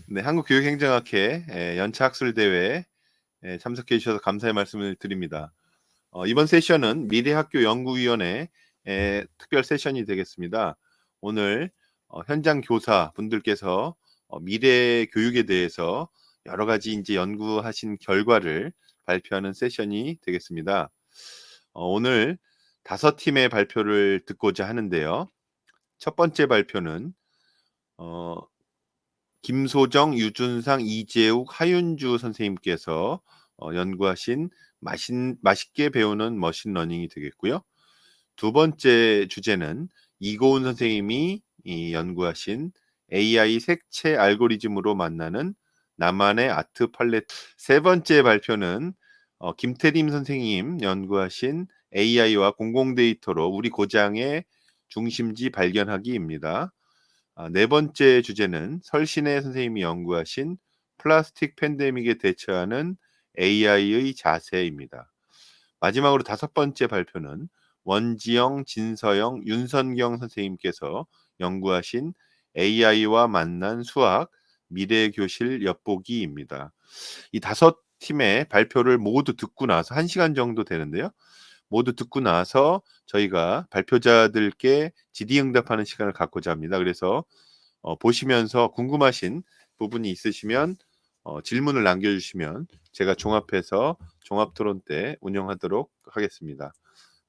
네, 한국교육행정학회 연차학술대회에 참석해 주셔서 감사의 말씀을 드립니다. 이번 세션은 미래학교연구위원회 특별 세션이 되겠습니다. 오늘 현장 교사 분들께서 미래 교육에 대해서 여러 가지 이제 연구하신 결과를 발표하는 세션이 되겠습니다. 오늘 5팀의 발표를 듣고자 하는데요. 첫 번째 발표는 어 김소정, 유준상, 이재욱, 하윤주 선생님께서 연구하신 맛있게 배우는 머신러닝이 되겠고요. 두 번째 주제는 이고은 선생님이 연구하신 AI 색채 알고리즘으로 만나는 나만의 아트 팔레트. 세 번째 발표는 김태림 선생님 연구하신 AI와 공공데이터로 우리 고장의 중심지 발견하기입니다. 네 번째 주제는 설신혜 선생님이 연구하신 플라스틱 팬데믹에 대처하는 AI의 자세입니다. 마지막으로 다섯 번째 발표는 원지영, 진서영, 윤선경 선생님께서 연구하신 AI와 만난 수학 미래교실 엿보기입니다. 이 다섯 팀의 발표를 모두 듣고 나서 1시간 정도 되는데요. 모두 듣고 나서 저희가 발표자들께 질의응답하는 시간을 갖고자 합니다. 그래서 보시면서 궁금하신 부분이 있으시면 질문을 남겨주시면 제가 종합해서 종합토론 때 운영하도록 하겠습니다.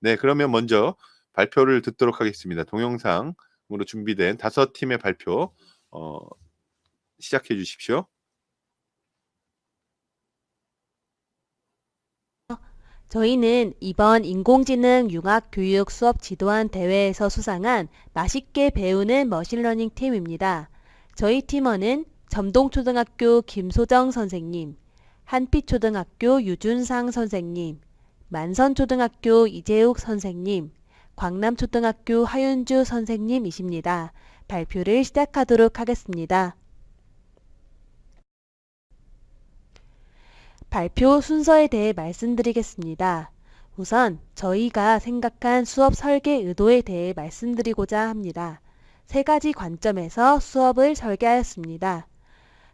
네, 그러면 먼저 발표를 듣도록 하겠습니다. 동영상으로 준비된 5팀의 발표 시작해 주십시오. 저희는 이번 인공지능 융합 교육 수업 지도한 대회에서 수상한 맛있게 배우는 머신러닝 팀입니다. 저희 팀원은 점동초등학교 김소정 선생님, 한빛초등학교 유준상 선생님, 만선초등학교 이재욱 선생님, 광남초등학교 하윤주 선생님이십니다. 발표를 시작하도록 하겠습니다. 발표 순서에 대해 말씀드리겠습니다. 우선 저희가 생각한 수업 설계 의도에 대해 말씀드리고자 합니다. 3가지 관점에서 수업을 설계하였습니다.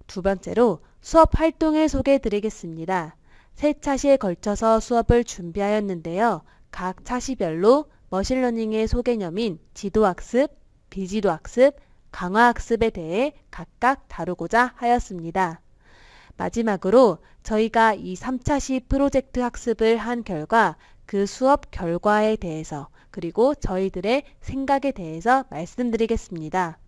두 번째로 수업 활동을 소개해 드리겠습니다. 3차시에 걸쳐서 수업을 준비하였는데요. 각 차시별로 머신러닝의 소개념인 지도학습, 비지도학습, 강화학습에 대해 각각 다루고자 하였습니다. 마지막으로 저희가 이 3차시 프로젝트 학습을 한 결과 그 수업 결과에 대해서 그리고 저희들의 생각에 대해서 말씀드리겠습니다.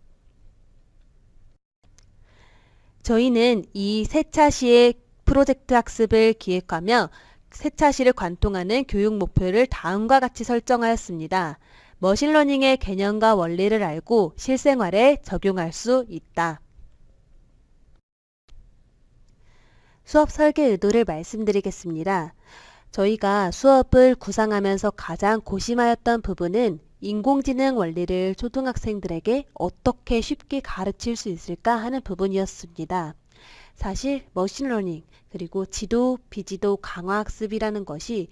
저희는 이 3차시의 프로젝트 학습을 기획하며 3차시를 관통하는 교육 목표를 다음과 같이 설정하였습니다. 머신러닝의 개념과 원리를 알고 실생활에 적용할 수 있다. 수업 설계 의도를 말씀드리겠습니다. 저희가 수업을 구상하면서 가장 고심하였던 부분은 인공지능 원리를 초등학생들에게 어떻게 쉽게 가르칠 수 있을까 하는 부분이었습니다. 사실 머신러닝 그리고 지도, 비지도 강화학습이라는 것이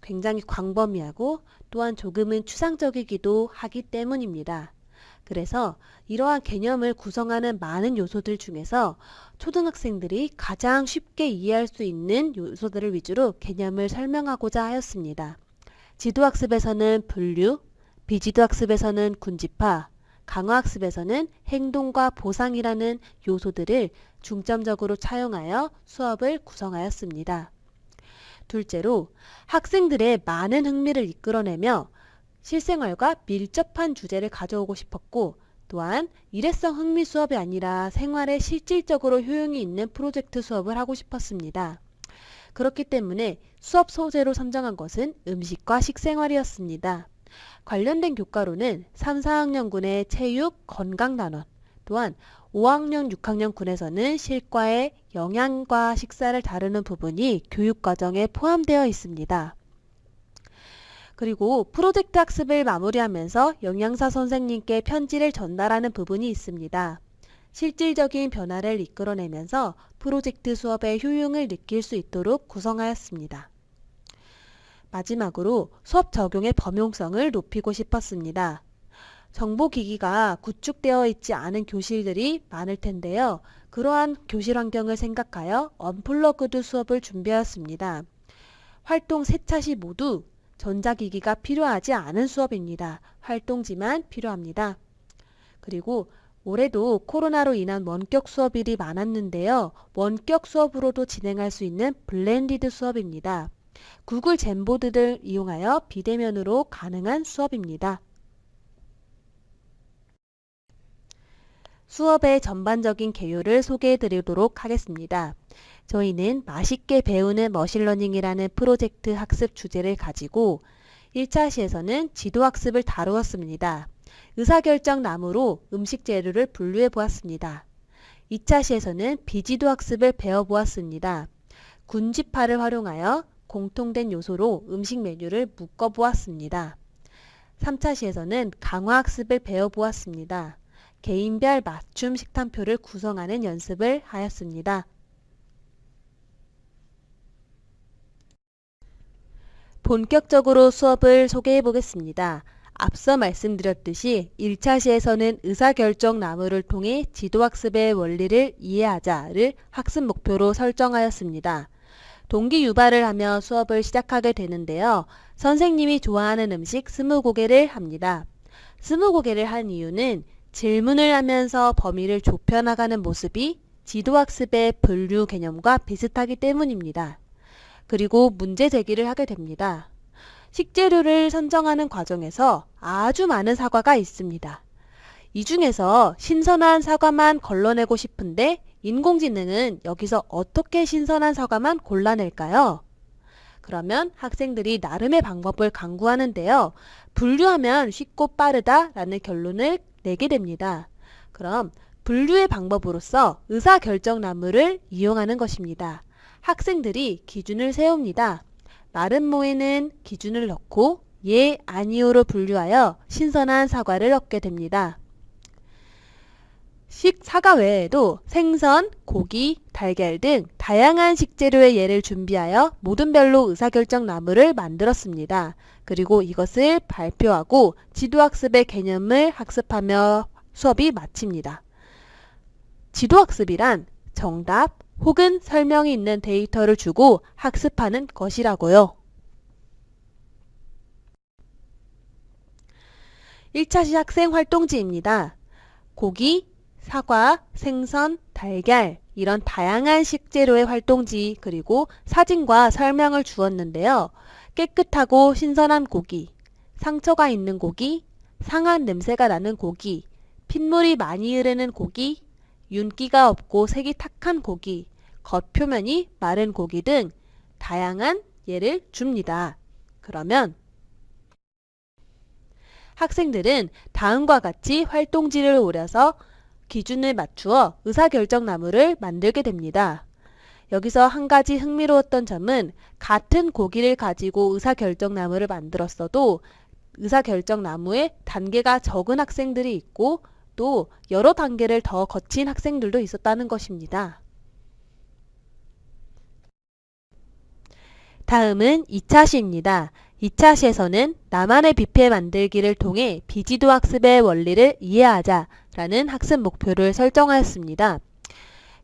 굉장히 광범위하고 또한 조금은 추상적이기도 하기 때문입니다. 그래서 이러한 개념을 구성하는 많은 요소들 중에서 초등학생들이 가장 쉽게 이해할 수 있는 요소들을 위주로 개념을 설명하고자 하였습니다. 지도학습에서는 분류, 비지도학습에서는 군집화, 강화학습에서는 행동과 보상이라는 요소들을 중점적으로 차용하여 수업을 구성하였습니다. 둘째로 학생들의 많은 흥미를 이끌어내며 실생활과 밀접한 주제를 가져오고 싶었고 또한 일회성 흥미 수업이 아니라 생활에 실질적으로 효용이 있는 프로젝트 수업을 하고 싶었습니다. 그렇기 때문에 수업 소재로 선정한 것은 음식과 식생활이었습니다. 관련된 교과로는 3, 4학년군의 체육, 건강단원, 또한 5학년, 6학년군에서는 실과의 영양과 식사를 다루는 부분이 교육과정에 포함되어 있습니다. 그리고 프로젝트 학습을 마무리하면서 영양사 선생님께 편지를 전달하는 부분이 있습니다. 실질적인 변화를 이끌어내면서 프로젝트 수업의 효용을 느낄 수 있도록 구성하였습니다. 마지막으로 수업 적용의 범용성을 높이고 싶었습니다. 정보기기가 구축되어 있지 않은 교실들이 많을 텐데요. 그러한 교실 환경을 생각하여 언플러그드 수업을 준비하였습니다. 활동 세 차시 모두 전자기기가 필요하지 않은 수업입니다. 활동지만 필요합니다. 그리고 올해도 코로나로 인한 원격 수업일이 많았는데요. 원격 수업으로도 진행할 수 있는 블렌디드 수업입니다. 구글 젠보드를 이용하여 비대면으로 가능한 수업입니다. 수업의 전반적인 개요를 소개해 드리도록 하겠습니다. 저희는 맛있게 배우는 머신러닝이라는 프로젝트 학습 주제를 가지고 1차 시에서는 지도학습을 다루었습니다. 의사결정 나무로 음식 재료를 분류해 보았습니다. 2차 시에서는 비지도학습을 배워보았습니다. 군지파를 활용하여 공통된 요소로 음식 메뉴를 묶어보았습니다. 3차 시에서는 강화학습을 배워보았습니다. 개인별 맞춤 식단표를 구성하는 연습을 하였습니다. 본격적으로 수업을 소개해 보겠습니다. 앞서 말씀드렸듯이 1차 시에서는 의사결정 나무를 통해 지도학습의 원리를 이해하자를 학습 목표로 설정하였습니다. 동기 유발을 하며 수업을 시작하게 되는데요. 선생님이 좋아하는 음식 스무고개를 합니다. 스무고개를 한 이유는 질문을 하면서 범위를 좁혀나가는 모습이 지도학습의 분류 개념과 비슷하기 때문입니다. 그리고 문제 제기를 하게 됩니다. 식재료를 선정하는 과정에서 아주 많은 사과가 있습니다. 이 중에서 신선한 사과만 걸러내고 싶은데 인공지능은 여기서 어떻게 신선한 사과만 골라낼까요? 그러면 학생들이 나름의 방법을 강구하는데요. 분류하면 쉽고 빠르다라는 결론을 내게 됩니다. 그럼 분류의 방법으로서 의사결정나무를 이용하는 것입니다. 학생들이 기준을 세웁니다. 마른 모에는 기준을 넣고 예, 아니오로 분류하여 신선한 사과를 얻게 됩니다. 사과 외에도 생선, 고기, 달걀 등 다양한 식재료의 예를 준비하여 모든 별로 의사결정 나무를 만들었습니다. 그리고 이것을 발표하고 지도학습의 개념을 학습하며 수업이 마칩니다. 지도학습이란 정답 혹은 설명이 있는 데이터를 주고 학습하는 것이라고요. 1차 학생 활동지입니다. 고기, 사과, 생선, 달걀 이런 다양한 식재료의 활동지 그리고 사진과 설명을 주었는데요. 깨끗하고 신선한 고기, 상처가 있는 고기, 상한 냄새가 나는 고기, 핏물이 많이 흐르는 고기, 윤기가 없고 색이 탁한 고기, 겉표면이 마른 고기 등 다양한 예를 줍니다. 그러면 학생들은 다음과 같이 활동지를 오려서 기준을 맞추어 의사결정나무를 만들게 됩니다. 여기서 한 가지 흥미로웠던 점은 같은 고기를 가지고 의사결정나무를 만들었어도 의사결정나무에 단계가 적은 학생들이 있고 또 여러 단계를 더 거친 학생들도 있었다는 것입니다. 다음은 2차 시입니다. 2차 시에서는 나만의 뷔페 만들기를 통해 비지도 학습의 원리를 이해하자 라는 학습 목표를 설정하였습니다.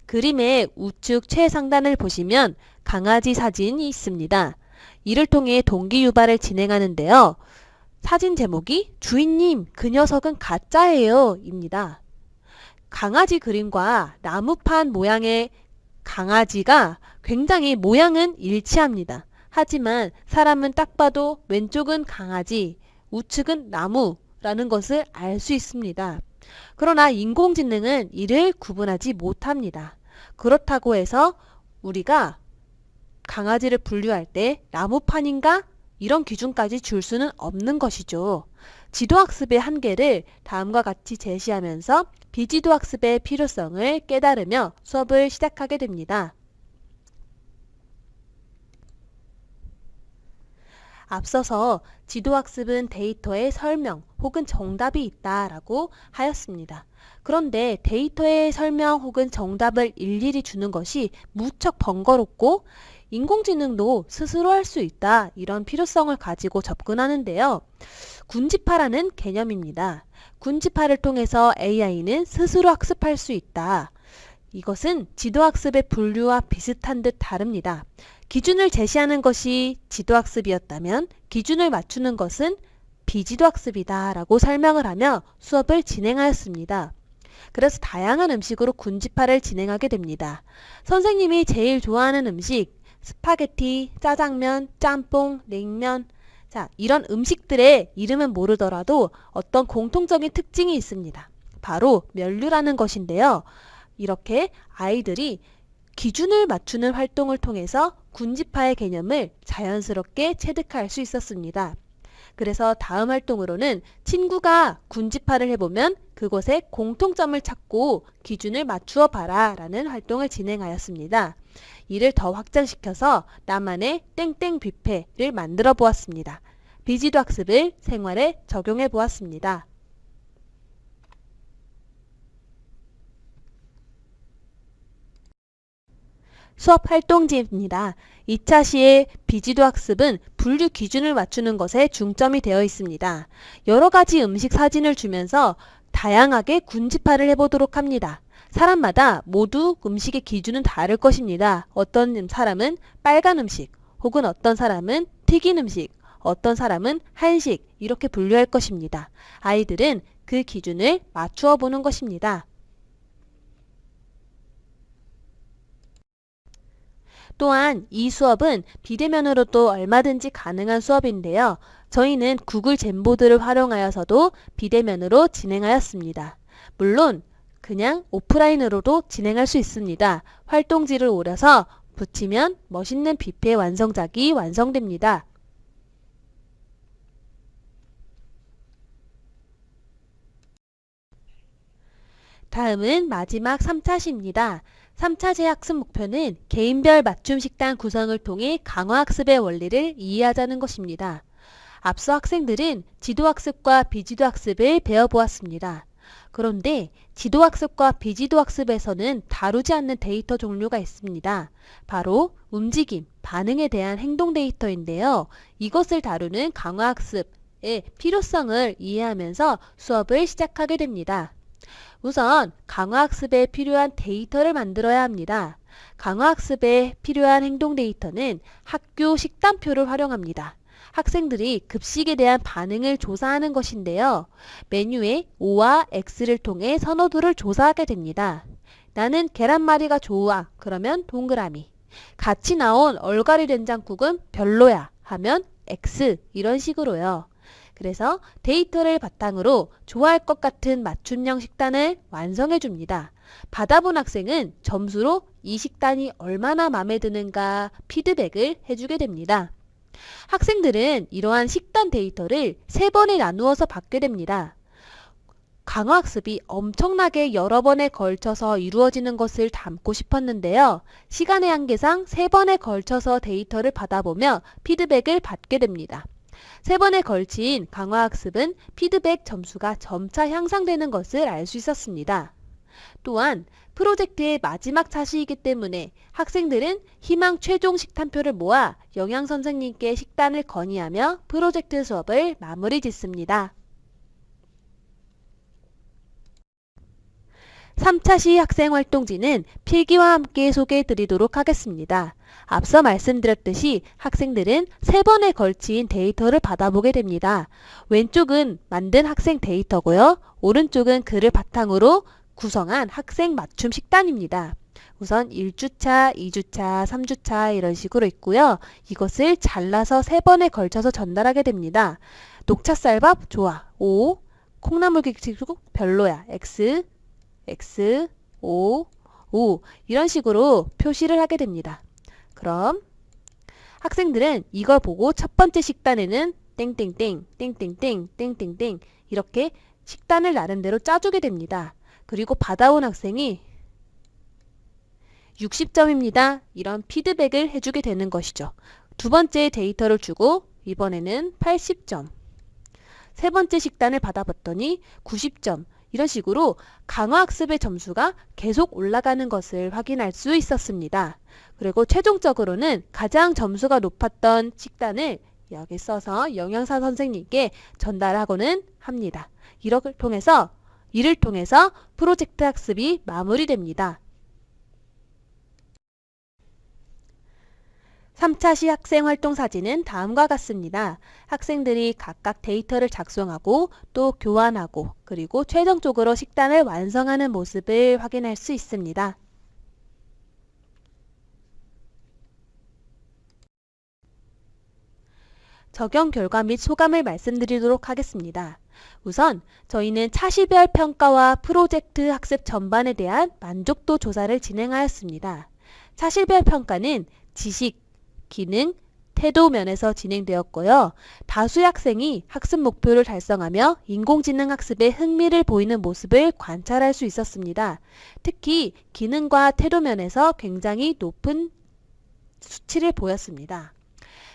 그림의 우측 최상단을 보시면 강아지 사진이 있습니다. 이를 통해 동기 유발을 진행하는데요. 사진 제목이 주인님 그 녀석은 가짜예요 입니다. 강아지 그림과 나무판 모양의 강아지가 굉장히 모양은 일치합니다. 하지만 사람은 딱 봐도 왼쪽은 강아지, 우측은 나무라는 것을 알 수 있습니다. 그러나 인공지능은 이를 구분하지 못합니다. 그렇다고 해서 우리가 강아지를 분류할 때 나무판인가? 이런 기준까지 줄 수는 없는 것이죠. 지도학습의 한계를 다음과 같이 제시하면서 비지도학습의 필요성을 깨달으며 수업을 시작하게 됩니다. 앞서서 지도학습은 데이터의 설명 혹은 정답이 있다라고 하였습니다. 그런데 데이터의 설명 혹은 정답을 일일이 주는 것이 무척 번거롭고 인공지능도 스스로 할 수 있다. 이런 필요성을 가지고 접근하는데요. 군집화라는 개념입니다. 군집화를 통해서 AI는 스스로 학습할 수 있다. 이것은 지도학습의 분류와 비슷한 듯 다릅니다. 기준을 제시하는 것이 지도학습이었다면 기준을 맞추는 것은 비지도학습이다 라고 설명을 하며 수업을 진행하였습니다. 그래서 다양한 음식으로 군집화를 진행하게 됩니다. 선생님이 제일 좋아하는 음식, 스파게티, 짜장면, 짬뽕, 냉면, 자, 이런 음식들의 이름은 모르더라도 어떤 공통적인 특징이 있습니다. 바로 면류라는 것인데요. 이렇게 아이들이 기준을 맞추는 활동을 통해서 군집화의 개념을 자연스럽게 체득할 수 있었습니다. 그래서 다음 활동으로는 친구가 군집화를 해보면 그것의 공통점을 찾고 기준을 맞추어 봐라 라는 활동을 진행하였습니다. 이를 더 확장시켜서 나만의 땡땡 뷔페를 만들어 보았습니다. 비지도 학습을 생활에 적용해 보았습니다. 수업 활동지입니다. 2차 시의 비지도 학습은 분류 기준을 맞추는 것에 중점이 되어 있습니다. 여러 가지 음식 사진을 주면서 다양하게 군집화를 해보도록 합니다. 사람마다 모두 음식의 기준은 다를 것입니다. 어떤 사람은 빨간 음식, 혹은 어떤 사람은 튀긴 음식, 어떤 사람은 한식 이렇게 분류할 것입니다. 아이들은 그 기준을 맞추어 보는 것입니다. 또한 이 수업은 비대면으로도 얼마든지 가능한 수업인데요. 저희는 구글 잼보드를 활용하여서도 비대면으로 진행하였습니다. 물론 그냥 오프라인으로도 진행할 수 있습니다. 활동지를 오려서 붙이면 멋있는 뷔페 완성작이 완성됩니다. 다음은 마지막 3차 시입니다. 3차 재학습 목표는 개인별 맞춤 식단 구성을 통해 강화학습의 원리를 이해하자는 것입니다. 앞서 학생들은 지도학습과 비지도학습을 배워보았습니다. 그런데 지도학습과 비지도학습에서는 다루지 않는 데이터 종류가 있습니다. 바로 움직임, 반응에 대한 행동 데이터인데요. 이것을 다루는 강화학습의 필요성을 이해하면서 수업을 시작하게 됩니다. 우선 강화학습에 필요한 데이터를 만들어야 합니다. 강화학습에 필요한 행동 데이터는 학교 식단표를 활용합니다. 학생들이 급식에 대한 반응을 조사하는 것인데요. 메뉴에 O와 X를 통해 선호도를 조사하게 됩니다. 나는 계란말이가 좋아. 그러면 동그라미. 같이 나온 얼갈이 된장국은 별로야. 하면 X. 이런 식으로요. 그래서 데이터를 바탕으로 좋아할 것 같은 맞춤형 식단을 완성해 줍니다. 받아본 학생은 점수로 이 식단이 얼마나 마음에 드는가 피드백을 해주게 됩니다. 학생들은 이러한 식단 데이터를 3번에 나누어서 받게 됩니다. 강화학습이 엄청나게 여러 번에 걸쳐서 이루어지는 것을 담고 싶었는데요. 시간의 한계상 3번에 걸쳐서 데이터를 받아보며 피드백을 받게 됩니다. 3번에 걸친 강화학습은 피드백 점수가 점차 향상되는 것을 알 수 있었습니다. 또한 프로젝트의 마지막 차시이기 때문에 학생들은 희망 최종 식단표를 모아 영양선생님께 식단을 건의하며 프로젝트 수업을 마무리 짓습니다. 3차 시 학생활동지는 필기와 함께 소개해 드리도록 하겠습니다. 앞서 말씀드렸듯이 학생들은 3번에 걸친 데이터를 받아보게 됩니다. 왼쪽은 만든 학생 데이터고요. 오른쪽은 그를 바탕으로 구성한 학생 맞춤 식단입니다. 우선 1주차, 2주차, 3주차 이런 식으로 있고요. 이것을 잘라서 3번에 걸쳐서 전달하게 됩니다. 녹차쌀밥 좋아, O, 콩나물국수 별로야, X, X, O, O 이런 식으로 표시를 하게 됩니다. 그럼 학생들은 이걸 보고 첫 번째 식단에는 땡땡땡, 땡땡땡, 땡땡땡 이렇게 식단을 나름대로 짜주게 됩니다. 그리고 받아온 학생이 60점입니다. 이런 피드백을 해주게 되는 것이죠. 두 번째 데이터를 주고 이번에는 80점. 세 번째 식단을 받아봤더니 90점. 이런 식으로 강화학습의 점수가 계속 올라가는 것을 확인할 수 있었습니다. 그리고 최종적으로는 가장 점수가 높았던 식단을 여기 써서 영양사 선생님께 전달하고는 합니다. 이를 통해서 프로젝트 학습이 마무리됩니다. 3차 시 학생 활동 사진은 다음과 같습니다. 학생들이 각각 데이터를 작성하고 또 교환하고 그리고 최종적으로 식단을 완성하는 모습을 확인할 수 있습니다. 적용 결과 및 소감을 말씀드리도록 하겠습니다. 우선 저희는 차시별 평가와 프로젝트 학습 전반에 대한 만족도 조사를 진행하였습니다. 차시별 평가는 지식, 기능, 태도 면에서 진행되었고요. 다수의 학생이 학습 목표를 달성하며 인공지능 학습에 흥미를 보이는 모습을 관찰할 수 있었습니다. 특히 기능과 태도 면에서 굉장히 높은 수치를 보였습니다.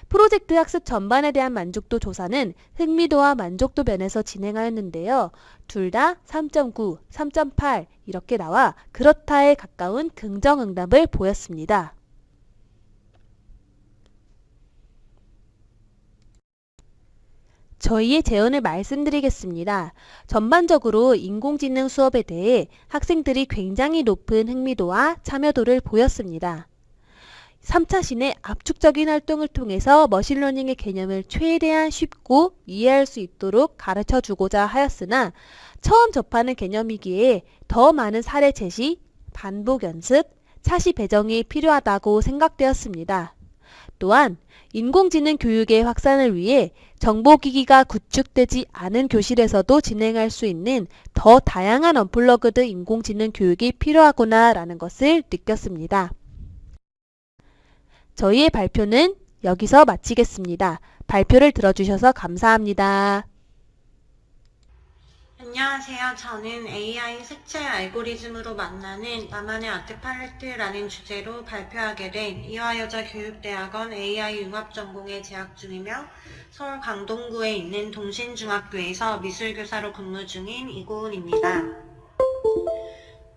프로젝트 학습 전반에 대한 만족도 조사는 흥미도와 만족도 면에서 진행하였는데요. 둘 다 3.9, 3.8 이렇게 나와 그렇다에 가까운 긍정응답을 보였습니다. 저희의 제언을 말씀드리겠습니다. 전반적으로 인공지능 수업에 대해 학생들이 굉장히 높은 흥미도와 참여도를 보였습니다. 3차 시내 압축적인 활동을 통해서 머신러닝의 개념을 최대한 쉽고 이해할 수 있도록 가르쳐 주고자 하였으나 처음 접하는 개념이기에 더 많은 사례 제시, 반복 연습, 차시 배정이 필요하다고 생각되었습니다. 또한 인공지능 교육의 확산을 위해 정보기기가 구축되지 않은 교실에서도 진행할 수 있는 더 다양한 언플러그드 인공지능 교육이 필요하구나 라는 것을 느꼈습니다. 저희의 발표는 여기서 마치겠습니다. 발표를 들어주셔서 감사합니다. 안녕하세요. 저는 AI 색채 알고리즘으로 만나는 나만의 아트팔레트라는 주제로 발표하게 된 이화여자교육대학원 AI 융합전공에 재학 중이며 서울 강동구에 있는 동신중학교에서 미술교사로 근무 중인 이고은입니다.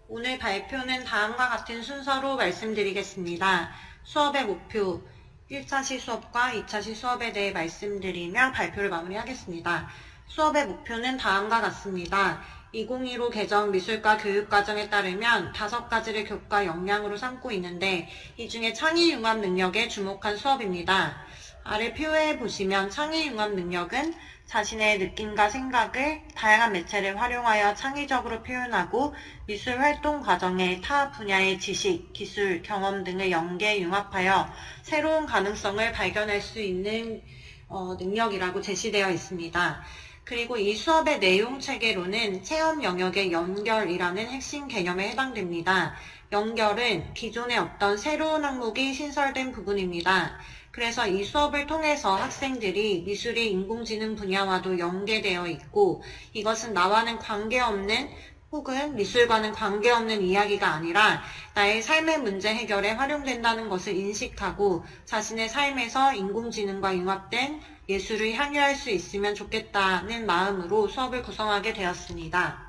오늘 발표는 다음과 같은 순서로 말씀드리겠습니다. 수업의 목표, 1차시 수업과 2차시 수업에 대해 말씀드리며 발표를 마무리하겠습니다. 수업의 목표는 다음과 같습니다. 2015 개정 미술과 교육과정에 따르면 5가지를 교과 역량으로 삼고 있는데 이 중에 창의융합 능력에 주목한 수업입니다. 아래 표에 보시면 창의융합 능력은 자신의 느낌과 생각을 다양한 매체를 활용하여 창의적으로 표현하고 미술 활동 과정에 타 분야의 지식, 기술, 경험 등을 연계 융합하여 새로운 가능성을 발견할 수 있는 능력이라고 제시되어 있습니다. 그리고 이 수업의 내용 체계로는 체험 영역의 연결이라는 핵심 개념에 해당됩니다. 연결은 기존의 어떤 새로운 항목이 신설된 부분입니다. 그래서 이 수업을 통해서 학생들이 미술이 인공지능 분야와도 연계되어 있고 이것은 나와는 관계없는 혹은 미술과는 관계없는 이야기가 아니라 나의 삶의 문제 해결에 활용된다는 것을 인식하고 자신의 삶에서 인공지능과 융합된 예술을 향유할 수 있으면 좋겠다는 마음으로 수업을 구성하게 되었습니다.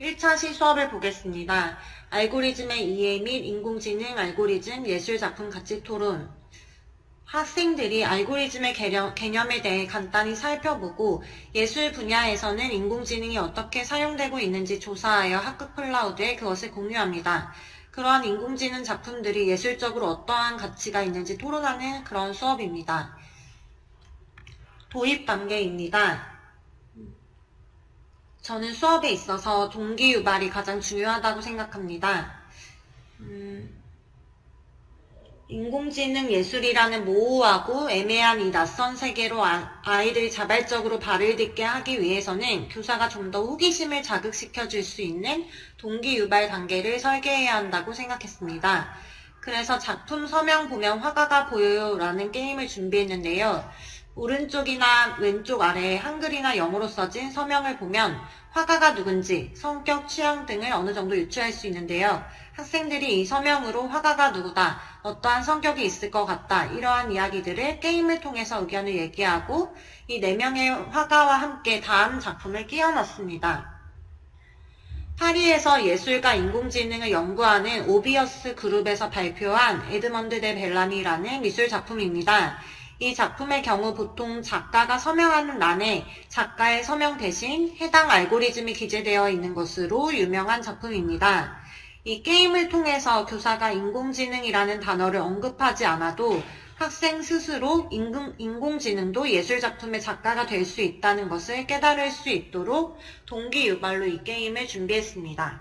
1차시 수업을 보겠습니다. 알고리즘의 이해 및 인공지능 알고리즘 예술작품 가치 토론. 학생들이 알고리즘의 개념에 대해 간단히 살펴보고 예술 분야에서는 인공지능이 어떻게 사용되고 있는지 조사하여 학급 클라우드에 그것을 공유합니다. 그러한 인공지능 작품들이 예술적으로 어떠한 가치가 있는지 토론하는 그런 수업입니다. 도입 단계입니다. 저는 수업에 있어서 동기 유발이 가장 중요하다고 생각합니다. 인공지능 예술이라는 모호하고 애매한 이 낯선 세계로 아이들이 자발적으로 발을 딛게 하기 위해서는 교사가 좀 더 호기심을 자극시켜 줄 수 있는 동기 유발 단계를 설계해야 한다고 생각했습니다. 그래서 작품 서명 보면 화가가 보여요 라는 게임을 준비했는데요. 오른쪽이나 왼쪽 아래에 한글이나 영어로 써진 서명을 보면 화가가 누군지, 성격, 취향 등을 어느 정도 유추할 수 있는데요. 학생들이 이 서명으로 화가가 누구다, 어떠한 성격이 있을 것 같다, 이러한 이야기들을 게임을 통해서 의견을 얘기하고 이 4명의 화가와 함께 다음 작품을 끼워 넣습니다. 파리에서 예술과 인공지능을 연구하는 오비어스 그룹에서 발표한 에드먼드 데 벨라미라는 미술 작품입니다. 이 작품의 경우 보통 작가가 서명하는 란에 작가의 서명 대신 해당 알고리즘이 기재되어 있는 것으로 유명한 작품입니다. 이 게임을 통해서 교사가 인공지능이라는 단어를 언급하지 않아도 학생 스스로 인공지능도 예술작품의 작가가 될 수 있다는 것을 깨달을 수 있도록 동기 유발로 이 게임을 준비했습니다.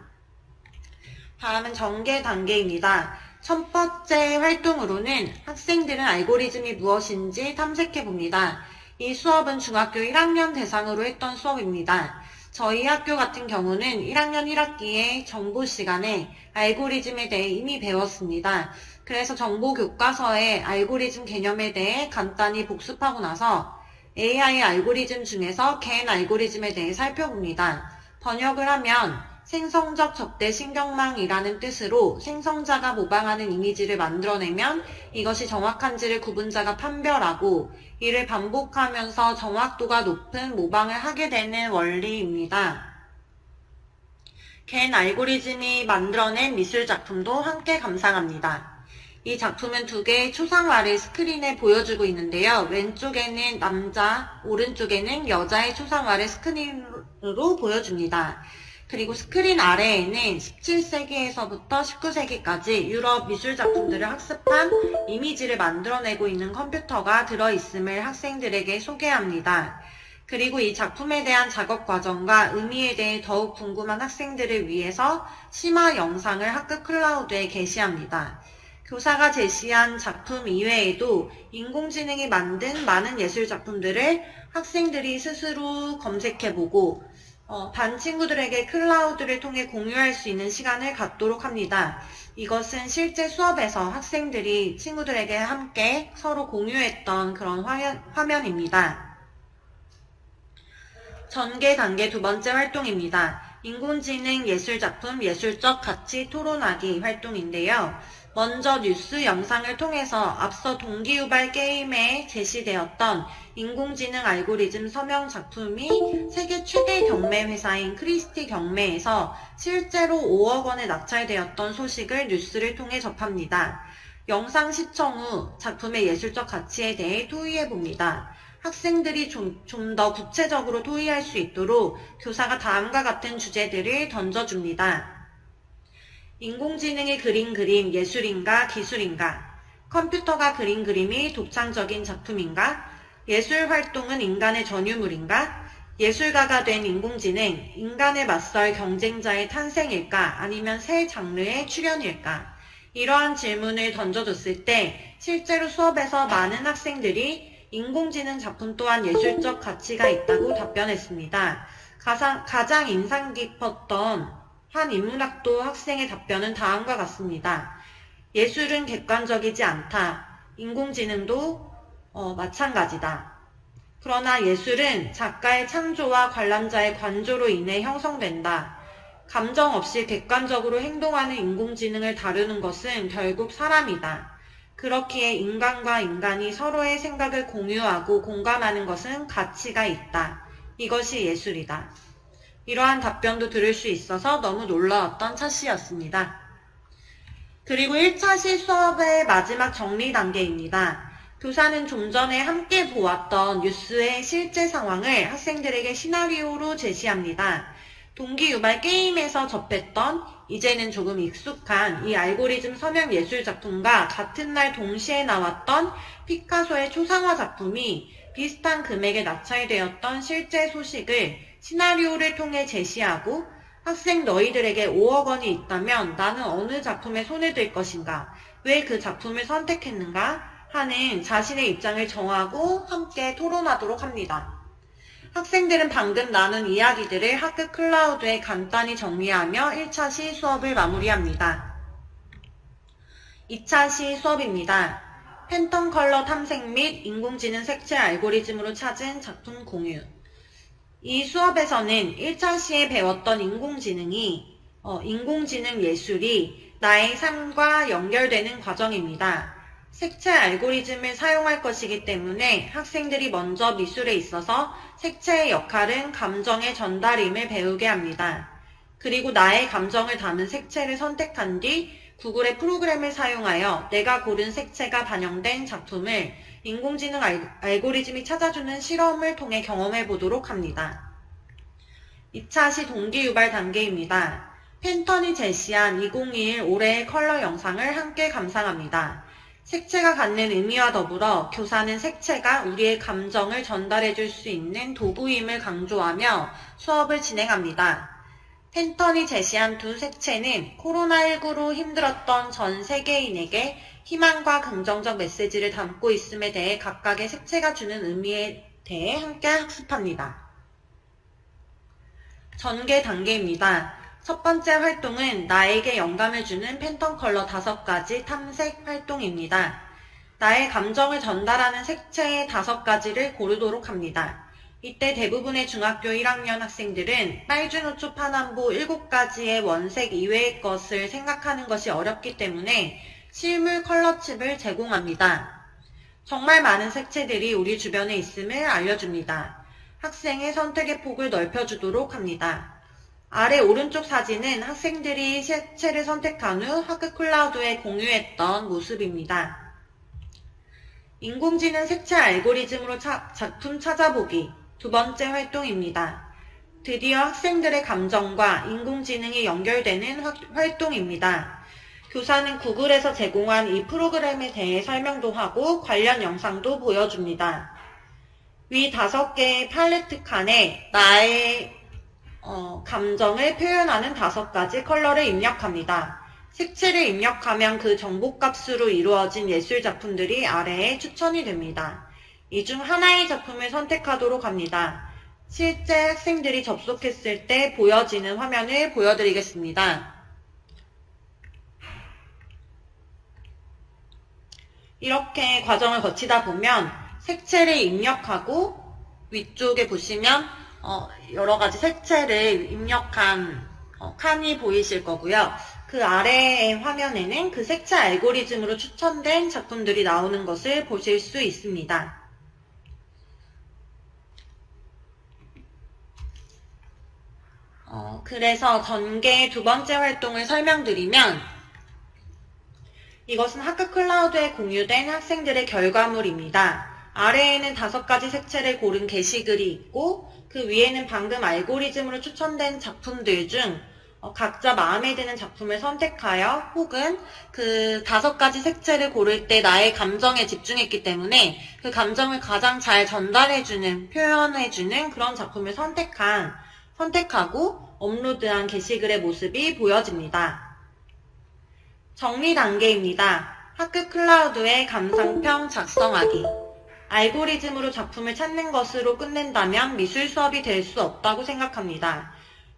다음은 전개 단계입니다. 첫 번째 활동으로는 학생들은 알고리즘이 무엇인지 탐색해 봅니다. 이 수업은 중학교 1학년 대상으로 했던 수업입니다. 저희 학교 같은 경우는 1학년 1학기에 정보 시간에 알고리즘에 대해 이미 배웠습니다. 그래서 정보 교과서의 알고리즘 개념에 대해 간단히 복습하고 나서 AI 알고리즘 중에서 겐 알고리즘에 대해 살펴봅니다. 번역을 하면 생성적 적대 신경망이라는 뜻으로 생성자가 모방하는 이미지를 만들어내면 이것이 정확한지를 구분자가 판별하고 이를 반복하면서 정확도가 높은 모방을 하게 되는 원리입니다. 겐 알고리즘이 만들어낸 미술 작품도 함께 감상합니다. 이 작품은 두 개의 초상화를 스크린에 보여주고 있는데요. 왼쪽에는 남자, 오른쪽에는 여자의 초상화를 스크린으로 보여줍니다. 그리고 스크린 아래에는 17세기에서부터 19세기까지 유럽 미술 작품들을 학습한 이미지를 만들어내고 있는 컴퓨터가 들어있음을 학생들에게 소개합니다. 그리고 이 작품에 대한 작업 과정과 의미에 대해 더욱 궁금한 학생들을 위해서 심화 영상을 학급 클라우드에 게시합니다. 교사가 제시한 작품 이외에도 인공지능이 만든 많은 예술 작품들을 학생들이 스스로 검색해보고 반 친구들에게 클라우드를 통해 공유할 수 있는 시간을 갖도록 합니다. 이것은 실제 수업에서 학생들이 친구들에게 함께 서로 공유했던 그런 화면입니다. 전개 단계 두 번째 활동입니다. 인공지능 예술작품 예술적 가치 토론하기 활동인데요. 먼저 뉴스 영상을 통해서 앞서 동기유발 게임에 제시되었던 인공지능 알고리즘 서명 작품이 세계 최대 경매 회사인 크리스티 경매에서 실제로 5억 원에 낙찰되었던 소식을 뉴스를 통해 접합니다. 영상 시청 후 작품의 예술적 가치에 대해 토의해봅니다. 학생들이 좀 더 구체적으로 토의할 수 있도록 교사가 다음과 같은 주제들을 던져줍니다. 인공지능이 그린 그림 예술인가 기술인가? 컴퓨터가 그린 그림이 독창적인 작품인가? 예술 활동은 인간의 전유물인가? 예술가가 된 인공지능, 인간에 맞설 경쟁자의 탄생일까? 아니면 새 장르의 출현일까? 이러한 질문을 던져줬을 때 실제로 수업에서 많은 학생들이 인공지능 작품 또한 예술적 가치가 있다고 답변했습니다. 가장 인상 깊었던 한 인문학도 학생의 답변은 다음과 같습니다. 예술은 객관적이지 않다. 인공지능도 마찬가지다. 그러나 예술은 작가의 창조와 관람자의 관조로 인해 형성된다. 감정 없이 객관적으로 행동하는 인공지능을 다루는 것은 결국 사람이다. 그렇기에 인간과 인간이 서로의 생각을 공유하고 공감하는 것은 가치가 있다. 이것이 예술이다. 이러한 답변도 들을 수 있어서 너무 놀라웠던 차 씨였습니다. 그리고 1차 시 수업의 마지막 정리 단계입니다. 교사는 좀 전에 함께 보았던 뉴스의 실제 상황을 학생들에게 시나리오로 제시합니다. 동기유발 게임에서 접했던 이제는 조금 익숙한 이 알고리즘 서명 예술 작품과 같은 날 동시에 나왔던 피카소의 초상화 작품이 비슷한 금액에 낙찰되었던 실제 소식을 시나리오를 통해 제시하고 학생 너희들에게 5억 원이 있다면 나는 어느 작품에 손을 댈 것인가? 왜 그 작품을 선택했는가? 하는 자신의 입장을 정하고 함께 토론하도록 합니다. 학생들은 방금 나눈 이야기들을 학급 클라우드에 간단히 정리하며 1차 시 수업을 마무리합니다. 2차 시 수업입니다. 팬텀 컬러 탐색 및 인공지능 색채 알고리즘으로 찾은 작품 공유. 이 수업에서는 1차 시에 배웠던 인공지능 예술이 나의 삶과 연결되는 과정입니다. 색채 알고리즘을 사용할 것이기 때문에 학생들이 먼저 미술에 있어서 색채의 역할은 감정의 전달임을 배우게 합니다. 그리고 나의 감정을 담은 색채를 선택한 뒤 구글의 프로그램을 사용하여 내가 고른 색채가 반영된 작품을 인공지능 알고리즘이 찾아주는 실험을 통해 경험해 보도록 합니다. 2차 시 동기 유발 단계입니다. 팬턴이 제시한 2021 올해의 컬러 영상을 함께 감상합니다. 색채가 갖는 의미와 더불어 교사는 색채가 우리의 감정을 전달해 줄 수 있는 도구임을 강조하며 수업을 진행합니다. 팬턴이 제시한 두 색채는 코로나19로 힘들었던 전 세계인에게 희망과 긍정적 메시지를 담고 있음에 대해 각각의 색채가 주는 의미에 대해 함께 학습합니다. 전개 단계입니다. 첫 번째 활동은 나에게 영감을 주는 팬턴 컬러 5가지 탐색 활동입니다. 나의 감정을 전달하는 색채의 5가지를 고르도록 합니다. 이때 대부분의 중학교 1학년 학생들은 빨주노초 파남보 7가지의 원색 이외의 것을 생각하는 것이 어렵기 때문에 실물 컬러칩을 제공합니다. 정말 많은 색채들이 우리 주변에 있음을 알려줍니다. 학생의 선택의 폭을 넓혀주도록 합니다. 아래 오른쪽 사진은 학생들이 색채를 선택한 후 학급 클라우드에 공유했던 모습입니다. 인공지능 색채 알고리즘으로 작품 찾아보기 두 번째 활동입니다. 드디어 학생들의 감정과 인공지능이 연결되는 활동입니다. 교사는 구글에서 제공한 이 프로그램에 대해 설명도 하고 관련 영상도 보여줍니다. 위 5개의 팔레트 칸에 나의 감정을 표현하는 5가지 컬러를 입력합니다. 색채를 입력하면 그 정보값으로 이루어진 예술작품들이 아래에 추천이 됩니다. 이 중 하나의 작품을 선택하도록 합니다. 실제 학생들이 접속했을 때 보여지는 화면을 보여드리겠습니다. 이렇게 과정을 거치다 보면 색채를 입력하고 위쪽에 보시면 여러 가지 색채를 입력한 칸이 보이실 거고요. 그 아래의 화면에는 그 색채 알고리즘으로 추천된 작품들이 나오는 것을 보실 수 있습니다. 그래서 전개 두 번째 활동을 설명드리면 이것은 학급 클라우드에 공유된 학생들의 결과물입니다. 아래에는 5가지 색채를 고른 게시글이 있고 그 위에는 방금 알고리즘으로 추천된 작품들 중 각자 마음에 드는 작품을 선택하여 혹은 그 5가지 색채를 고를 때 나의 감정에 집중했기 때문에 그 감정을 가장 잘 전달해주는, 표현해주는 그런 작품을 선택하고 업로드한 게시글의 모습이 보여집니다. 정리 단계입니다. 학급 클라우드의 감상평 작성하기. 알고리즘으로 작품을 찾는 것으로 끝낸다면 미술 수업이 될 수 없다고 생각합니다.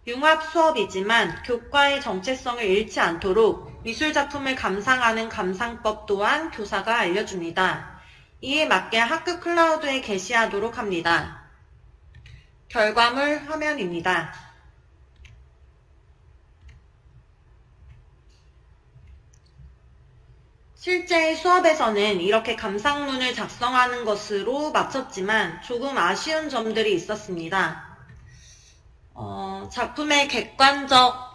융합 수업이지만 교과의 정체성을 잃지 않도록 미술 작품을 감상하는 감상법 또한 교사가 알려줍니다. 이에 맞게 학급 클라우드에 게시하도록 합니다. 결과물 화면입니다. 실제 수업에서는 이렇게 감상문을 작성하는 것으로 마쳤지만 조금 아쉬운 점들이 있었습니다. 작품의 객관적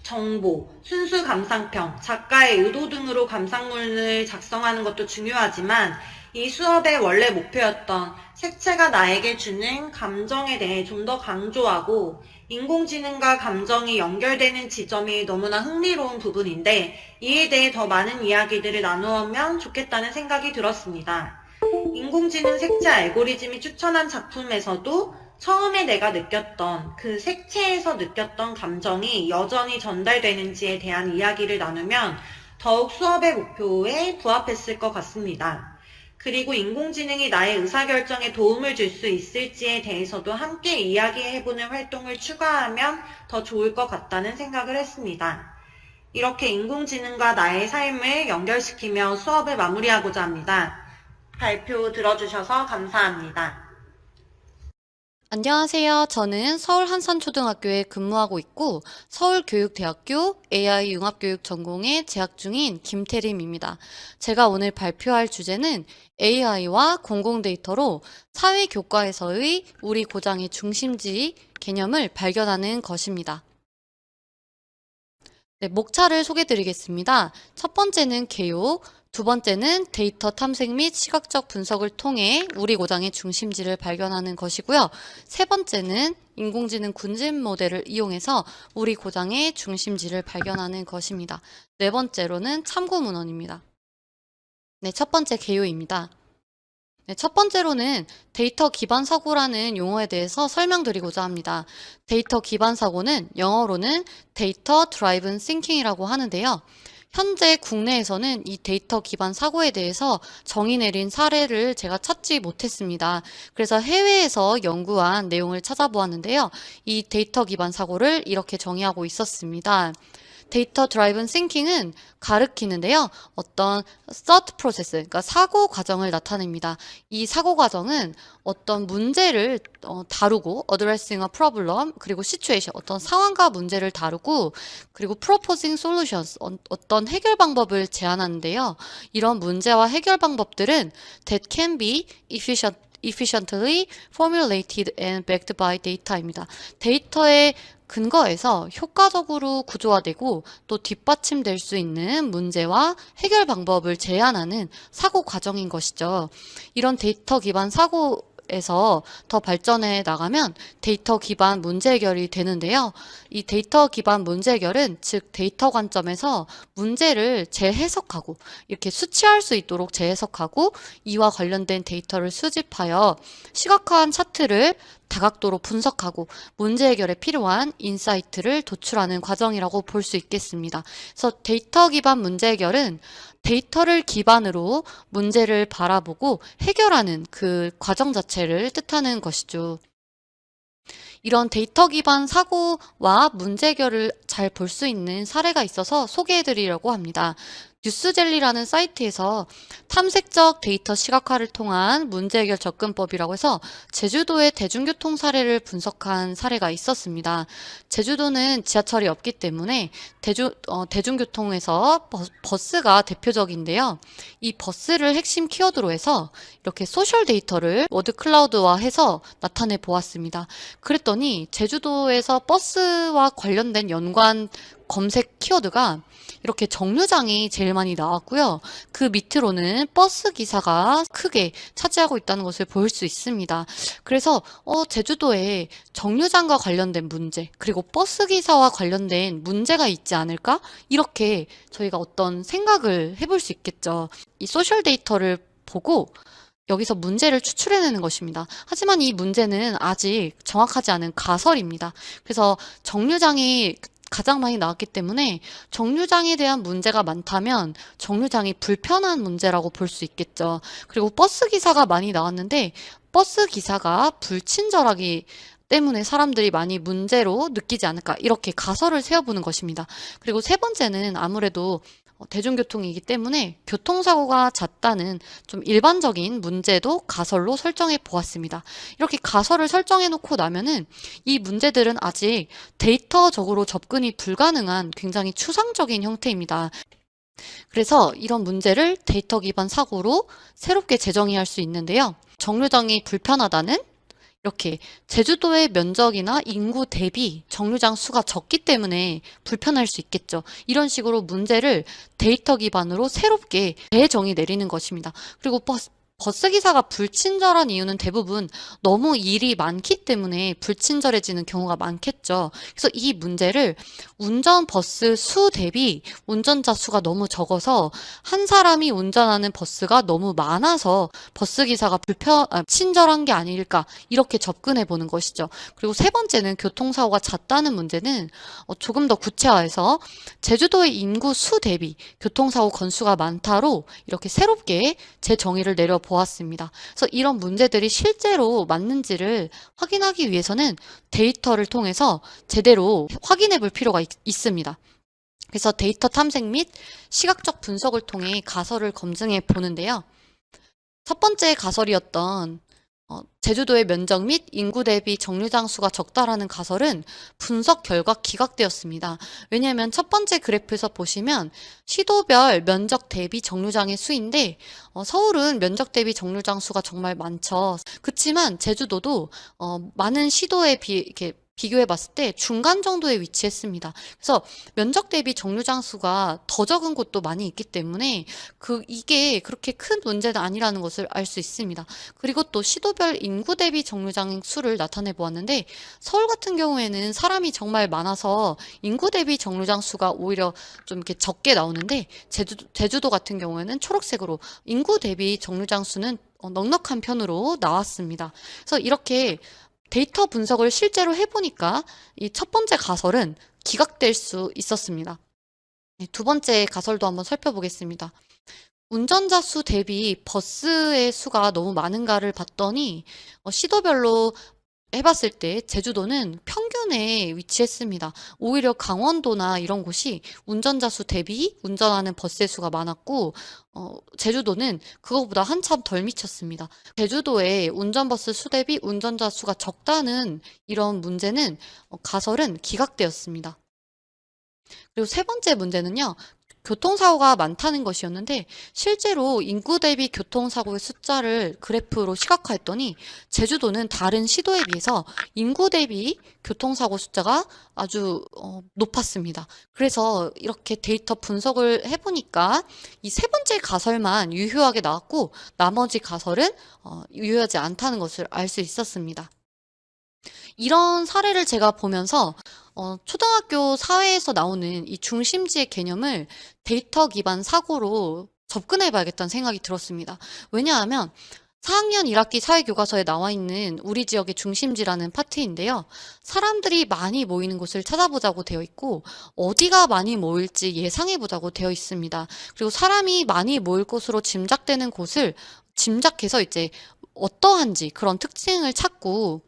정보, 순수 감상평, 작가의 의도 등으로 감상문을 작성하는 것도 중요하지만 이 수업의 원래 목표였던 색채가 나에게 주는 감정에 대해 좀 더 강조하고 인공지능과 감정이 연결되는 지점이 너무나 흥미로운 부분인데 이에 대해 더 많은 이야기들을 나누면 좋겠다는 생각이 들었습니다. 인공지능 색채 알고리즘이 추천한 작품에서도 처음에 내가 느꼈던 그 색채에서 느꼈던 감정이 여전히 전달되는지에 대한 이야기를 나누면 더욱 수업의 목표에 부합했을 것 같습니다. 그리고 인공지능이 나의 의사결정에 도움을 줄 수 있을지에 대해서도 함께 이야기해보는 활동을 추가하면 더 좋을 것 같다는 생각을 했습니다. 이렇게 인공지능과 나의 삶을 연결시키며 수업을 마무리하고자 합니다. 발표 들어주셔서 감사합니다. 안녕하세요. 저는 서울 한산초등학교에 근무하고 있고 서울교육대학교 AI융합교육 전공에 재학 중인 김태림입니다. 제가 오늘 발표할 주제는 AI와 공공데이터로 사회교과에서의 우리 고장의 중심지 개념을 발견하는 것입니다. 네, 목차를 소개드리겠습니다. 첫 번째는 개요, 두 번째는 데이터 탐색 및 시각적 분석을 통해 우리 고장의 중심지를 발견하는 것이고요. 세 번째는 인공지능 군집 모델을 이용해서 우리 고장의 중심지를 발견하는 것입니다. 네 번째로는 참고 문헌입니다. 네, 첫 번째 개요입니다. 네, 첫 번째로는 데이터 기반 사고라는 용어에 대해서 설명드리고자 합니다. 데이터 기반 사고는 영어로는 데이터 드라이븐 싱킹이라고 하는데요. 현재 국내에서는 이 데이터 기반 사고에 대해서 정의 내린 사례를 제가 찾지 못했습니다. 그래서 해외에서 연구한 내용을 찾아보았는데요. 이 데이터 기반 사고를 이렇게 정의하고 있었습니다. 데이터 드라이븐 싱킹은 가리키는데요. 어떤 thought process, 그러니까 사고 과정을 나타냅니다. 이 사고 과정은 어떤 문제를 다루고 addressing a problem, 그리고 situation, 어떤 상황과 문제를 다루고, 그리고 proposing solutions, 어떤 해결 방법을 제안하는데요. 이런 문제와 해결 방법들은 that can be efficiently formulated and backed by data입니다. 데이터의 근거에서 효과적으로 구조화되고 또 뒷받침될 수 있는 문제와 해결 방법을 제안하는 사고 과정인 것이죠. 이런 데이터 기반 사고에서 더 발전해 나가면 데이터 기반 문제 해결이 되는데요. 이 데이터 기반 문제 해결은 즉 데이터 관점에서 문제를 재해석하고 이렇게 수치할 수 있도록 재해석하고 이와 관련된 데이터를 수집하여 시각화한 차트를 다각도로 분석하고 문제 해결에 필요한 인사이트를 도출하는 과정이라고 볼 수 있겠습니다. 그래서 데이터 기반 문제 해결은 데이터를 기반으로 문제를 바라보고 해결하는 그 과정 자체를 뜻하는 것이죠. 이런 데이터 기반 사고와 문제 해결을 잘 볼 수 있는 사례가 있어서 소개해 드리려고 합니다. 뉴스젤리라는 사이트에서 탐색적 데이터 시각화를 통한 문제 해결 접근법이라고 해서 제주도의 대중교통 사례를 분석한 사례가 있었습니다. 제주도는 지하철이 없기 때문에 대중교통에서 버스가 대표적인데요. 이 버스를 핵심 키워드로 해서 이렇게 소셜 데이터를 워드 클라우드화해서 나타내 보았습니다. 그랬더니 제주도에서 버스와 관련된 연관 검색 키워드가 이렇게 정류장이 제일 많이 나왔고요. 그 밑으로는 버스 기사가 크게 차지하고 있다는 것을 볼 수 있습니다. 그래서 제주도에 정류장과 관련된 문제, 그리고 버스 기사와 관련된 문제가 있지 않을까? 이렇게 저희가 어떤 생각을 해볼 수 있겠죠. 이 소셜 데이터를 보고 여기서 문제를 추출해내는 것입니다. 하지만 이 문제는 아직 정확하지 않은 가설입니다. 그래서 정류장이 가장 많이 나왔기 때문에 정류장에 대한 문제가 많다면 정류장이 불편한 문제라고 볼 수 있겠죠. 그리고 버스 기사가 많이 나왔는데 버스 기사가 불친절하기 때문에 사람들이 많이 문제로 느끼지 않을까 이렇게 가설을 세워보는 것입니다. 그리고 세 번째는 아무래도 대중교통이기 때문에 교통사고가 잦다는 좀 일반적인 문제도 가설로 설정해 보았습니다. 이렇게 가설을 설정해 놓고 나면은 이 문제들은 아직 데이터적으로 접근이 불가능한 굉장히 추상적인 형태입니다. 그래서 이런 문제를 데이터 기반 사고로 새롭게 재정의할 수 있는데요. 정류장이 불편하다는 이렇게 제주도의 면적이나 인구 대비 정류장 수가 적기 때문에 불편할 수 있겠죠. 이런 식으로 문제를 데이터 기반으로 새롭게 재정의 내리는 것입니다. 그리고 버스 기사가 불친절한 이유는 대부분 너무 일이 많기 때문에 불친절해지는 경우가 많겠죠. 그래서 이 문제를 운전 버스 수 대비 운전자 수가 너무 적어서 한 사람이 운전하는 버스가 너무 많아서 버스 기사가 친절한 게 아닐까 이렇게 접근해 보는 것이죠. 그리고 세 번째는 교통사고가 잦다는 문제는 조금 더 구체화해서 제주도의 인구 수 대비 교통사고 건수가 많다로 이렇게 새롭게 재정의를 내려 보았습니다. 그래서 이런 문제들이 실제로 맞는지를 확인하기 위해서는 데이터를 통해서 제대로 확인해 볼 필요가 있습니다. 그래서 데이터 탐색 및 시각적 분석을 통해 가설을 검증해 보는데요. 첫 번째 가설이었던 제주도의 면적 및 인구 대비 정류장 수가 적다라는 가설은 분석 결과 기각되었습니다. 왜냐하면 첫 번째 그래프에서 보시면 시도별 면적 대비 정류장의 수인데 서울은 면적 대비 정류장 수가 정말 많죠. 그렇지만 제주도도 많은 시도에 이렇게 비교해 봤을 때 중간 정도에 위치했습니다. 그래서 면적 대비 정류장 수가 더 적은 곳도 많이 있기 때문에 이게 그렇게 큰 문제는 아니라는 것을 알 수 있습니다. 그리고 또 시도별 인구 대비 정류장 수를 나타내 보았는데 서울 같은 경우에는 사람이 정말 많아서 인구 대비 정류장 수가 오히려 좀 이렇게 적게 나오는데 제주도 같은 경우에는 초록색으로 인구 대비 정류장 수는 넉넉한 편으로 나왔습니다. 그래서 이렇게 데이터 분석을 실제로 해보니까 이 첫 번째 가설은 기각될 수 있었습니다. 네, 두 번째 가설도 한번 살펴보겠습니다. 운전자 수 대비 버스의 수가 너무 많은가를 봤더니 시도별로 해봤을 때 제주도는 평균에 위치했습니다. 오히려 강원도나 이런 곳이 운전자 수 대비 운전하는 버스의 수가 많았고 제주도는 그거보다 한참 덜 미쳤습니다. 제주도의 운전버스 수 대비 운전자 수가 적다는 이런 문제는 가설은 기각되었습니다. 그리고 세 번째 문제는요. 교통사고가 많다는 것이었는데 실제로 인구 대비 교통사고의 숫자를 그래프로 시각화했더니 제주도는 다른 시도에 비해서 인구 대비 교통사고 숫자가 아주 높았습니다. 그래서 이렇게 데이터 분석을 해보니까 이 세 번째 가설만 유효하게 나왔고 나머지 가설은 유효하지 않다는 것을 알 수 있었습니다. 이런 사례를 제가 보면서 초등학교 사회에서 나오는 이 중심지의 개념을 데이터 기반 사고로 접근해 봐야겠다는 생각이 들었습니다. 왜냐하면 4학년 1학기 사회교과서에 나와 있는 우리 지역의 중심지라는 파트인데요. 사람들이 많이 모이는 곳을 찾아보자고 되어 있고 어디가 많이 모일지 예상해 보자고 되어 있습니다. 그리고 사람이 많이 모일 곳으로 짐작되는 곳을 짐작해서 이제 어떠한지 그런 특징을 찾고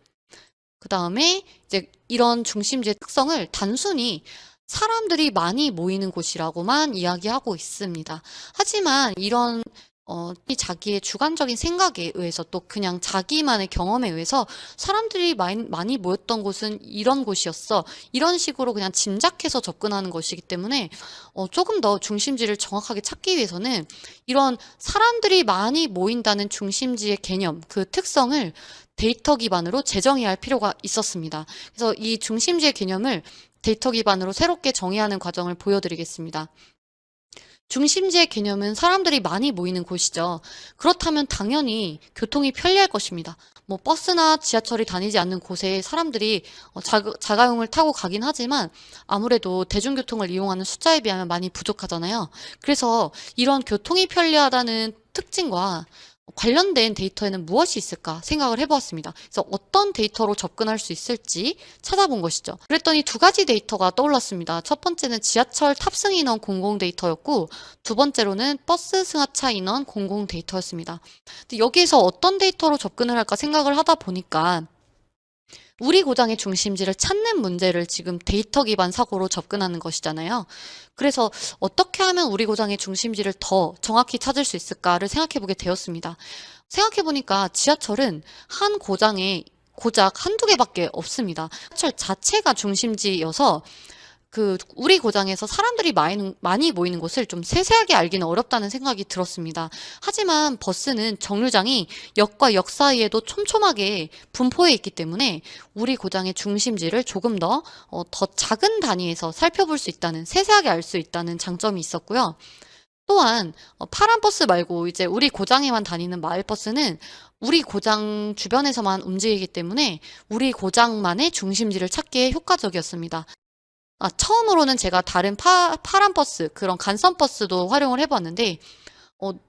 그 다음에 이제 이런 중심지의 특성을 단순히 사람들이 많이 모이는 곳이라고만 이야기하고 있습니다. 하지만 이런 자기의 주관적인 생각에 의해서 또 그냥 자기만의 경험에 의해서 사람들이 많이 모였던 곳은 이런 곳이었어. 이런 식으로 그냥 짐작해서 접근하는 것이기 때문에 조금 더 중심지를 정확하게 찾기 위해서는 이런 사람들이 많이 모인다는 중심지의 개념, 그 특성을 데이터 기반으로 재정의할 필요가 있었습니다. 그래서 이 중심지의 개념을 데이터 기반으로 새롭게 정의하는 과정을 보여드리겠습니다. 중심지의 개념은 사람들이 많이 모이는 곳이죠. 그렇다면 당연히 교통이 편리할 것입니다. 뭐 버스나 지하철이 다니지 않는 곳에 사람들이 자가용을 타고 가긴 하지만 아무래도 대중교통을 이용하는 숫자에 비하면 많이 부족하잖아요. 그래서 이런 교통이 편리하다는 특징과 관련된 데이터에는 무엇이 있을까 생각을 해보았습니다. 그래서 어떤 데이터로 접근할 수 있을지 찾아본 것이죠. 그랬더니 두 가지 데이터가 떠올랐습니다. 첫 번째는 지하철 탑승 인원 공공 데이터였고 두 번째로는 버스 승하차 인원 공공 데이터였습니다. 근데 여기에서 어떤 데이터로 접근을 할까 생각을 하다 보니까 우리 고장의 중심지를 찾는 문제를 지금 데이터 기반 사고로 접근하는 것이잖아요. 그래서 어떻게 하면 우리 고장의 중심지를 더 정확히 찾을 수 있을까를 생각해 보게 되었습니다. 생각해 보니까 지하철은 한 고장에 고작 한두 개밖에 없습니다. 지하철 자체가 중심지여서 우리 고장에서 사람들이 많이 모이는 곳을 좀 세세하게 알기는 어렵다는 생각이 들었습니다. 하지만 버스는 정류장이 역과 역 사이에도 촘촘하게 분포해 있기 때문에 우리 고장의 중심지를 조금 더 작은 단위에서 살펴볼 수 있다는, 세세하게 알 수 있다는 장점이 있었고요. 또한 파란 버스 말고 이제 우리 고장에만 다니는 마을버스는 우리 고장 주변에서만 움직이기 때문에 우리 고장만의 중심지를 찾기에 효과적이었습니다. 처음으로는 제가 다른 파란 버스, 그런 간선 버스도 활용을 해봤는데,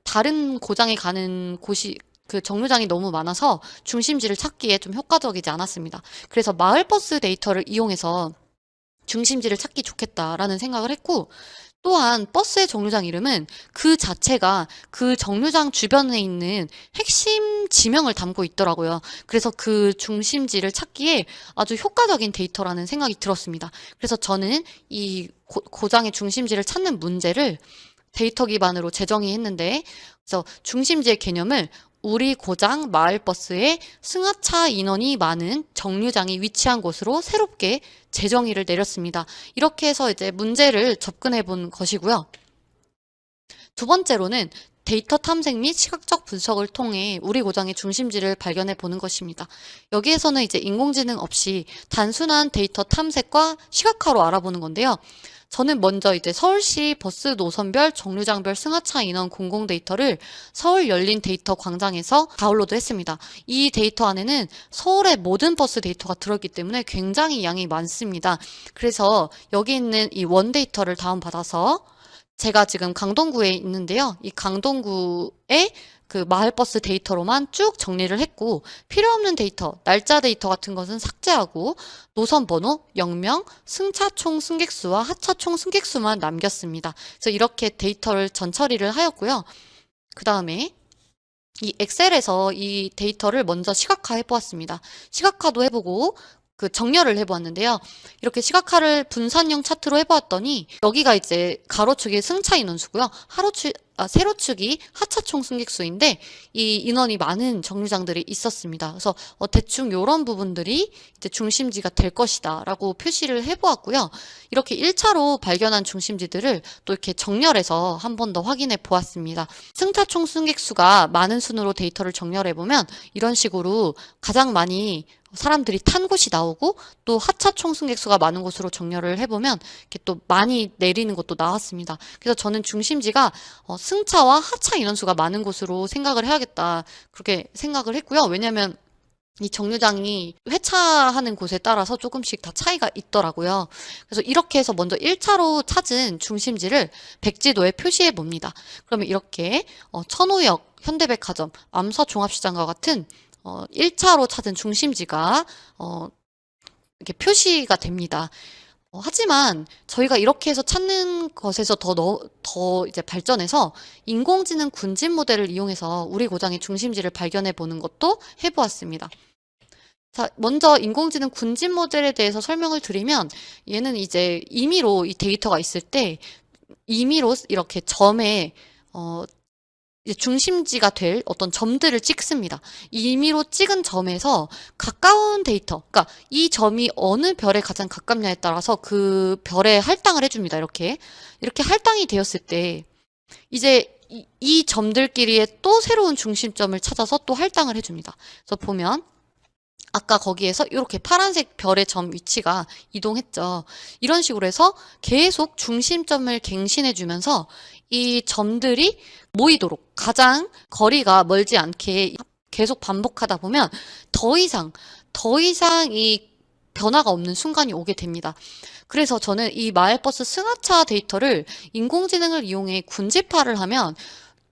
다른 고장에 가는 곳이, 그 정류장이 너무 많아서 중심지를 찾기에 좀 효과적이지 않았습니다. 그래서 마을버스 데이터를 이용해서 중심지를 찾기 좋겠다라는 생각을 했고, 또한 버스의 정류장 이름은 그 자체가 그 정류장 주변에 있는 핵심 지명을 담고 있더라고요. 그래서 그 중심지를 찾기에 아주 효과적인 데이터라는 생각이 들었습니다. 그래서 저는 이 고장의 중심지를 찾는 문제를 데이터 기반으로 재정의했는데, 그래서 중심지의 개념을 우리 고장 마을버스의 승하차 인원이 많은 정류장이 위치한 곳으로 새롭게 재정의를 내렸습니다. 이렇게 해서 이제 문제를 접근해 본 것이고요. 두 번째로는 데이터 탐색 및 시각적 분석을 통해 우리 고장의 중심지를 발견해 보는 것입니다. 여기에서는 이제 인공지능 없이 단순한 데이터 탐색과 시각화로 알아보는 건데요. 저는 먼저 이제 서울시 버스 노선별, 정류장별 승하차 인원 공공 데이터를 서울 열린 데이터 광장에서 다운로드 했습니다. 이 데이터 안에는 서울의 모든 버스 데이터가 들어있기 때문에 굉장히 양이 많습니다. 그래서 여기 있는 이 원 데이터를 다운받아서 제가 지금 강동구에 있는데요. 이 강동구에 그 마을버스 데이터로만 쭉 정리를 했고, 필요 없는 데이터, 날짜 데이터 같은 것은 삭제하고 노선 번호, 역명, 승차 총 승객수와 하차 총 승객수만 남겼습니다. 그래서 이렇게 데이터를 전처리를 하였고요. 그 다음에 이 엑셀에서 이 데이터를 먼저 시각화해 보았습니다. 시각화도 해보고 그 정렬을 해보았는데요. 이렇게 시각화를 분산형 차트로 해보았더니 여기가 이제 가로축이 승차 인원수고요. 세로축이 하차 총 승객수인데 이 인원이 많은 정류장들이 있었습니다. 그래서 대충 이런 부분들이 이제 중심지가 될 것이다 라고 표시를 해보았고요. 이렇게 1차로 발견한 중심지들을 또 이렇게 정렬해서 한 번 더 확인해 보았습니다. 승차 총 승객수가 많은 순으로 데이터를 정렬해 보면 이런 식으로 가장 많이 사람들이 탄 곳이 나오고, 또 하차 총 승객수가 많은 곳으로 정렬을 해보면 이렇게 또 많이 내리는 것도 나왔습니다. 그래서 저는 중심지가 승차와 하차 인원수가 많은 곳으로 생각을 해야겠다, 그렇게 생각을 했고요. 왜냐하면 이 정류장이 회차하는 곳에 따라서 조금씩 다 차이가 있더라고요. 그래서 이렇게 해서 먼저 1차로 찾은 중심지를 백지도에 표시해 봅니다. 그러면 이렇게 천호역, 현대백화점, 암서종합시장과 같은 1차로 찾은 중심지가 이렇게 표시가 됩니다. 하지만 저희가 이렇게 해서 찾는 것에서 더 이제 발전해서 인공지능 군집 모델을 이용해서 우리 고장의 중심지를 발견해 보는 것도 해보았습니다. 자, 먼저 인공지능 군집 모델에 대해서 설명을 드리면, 얘는 이제 임의로 이 데이터가 있을 때 임의로 이렇게 점에 이제 중심지가 될 어떤 점들을 찍습니다. 임의로 찍은 점에서 가까운 데이터, 그러니까 이 점이 어느 별에 가장 가깝냐에 따라서 그 별에 할당을 해줍니다. 이렇게 할당이 되었을 때 이제 이 점들끼리의 또 새로운 중심점을 찾아서 또 할당을 해줍니다. 그래서 보면 아까 거기에서 이렇게 파란색 별의 점 위치가 이동했죠. 이런 식으로 해서 계속 중심점을 갱신해주면서 이 점들이 모이도록 가장 거리가 멀지 않게 계속 반복하다 보면 더 이상 이 변화가 없는 순간이 오게 됩니다. 그래서 저는 이 마을버스 승하차 데이터를 인공지능을 이용해 군집화를 하면,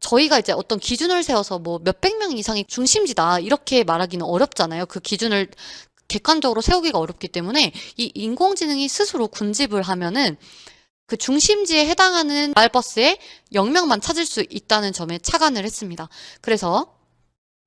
저희가 이제 어떤 기준을 세워서 뭐 몇백 명 이상의 중심지다 이렇게 말하기는 어렵잖아요. 그 기준을 객관적으로 세우기가 어렵기 때문에 이 인공지능이 스스로 군집을 하면은 그 중심지에 해당하는 마을버스의 역명만 찾을 수 있다는 점에 착안을 했습니다. 그래서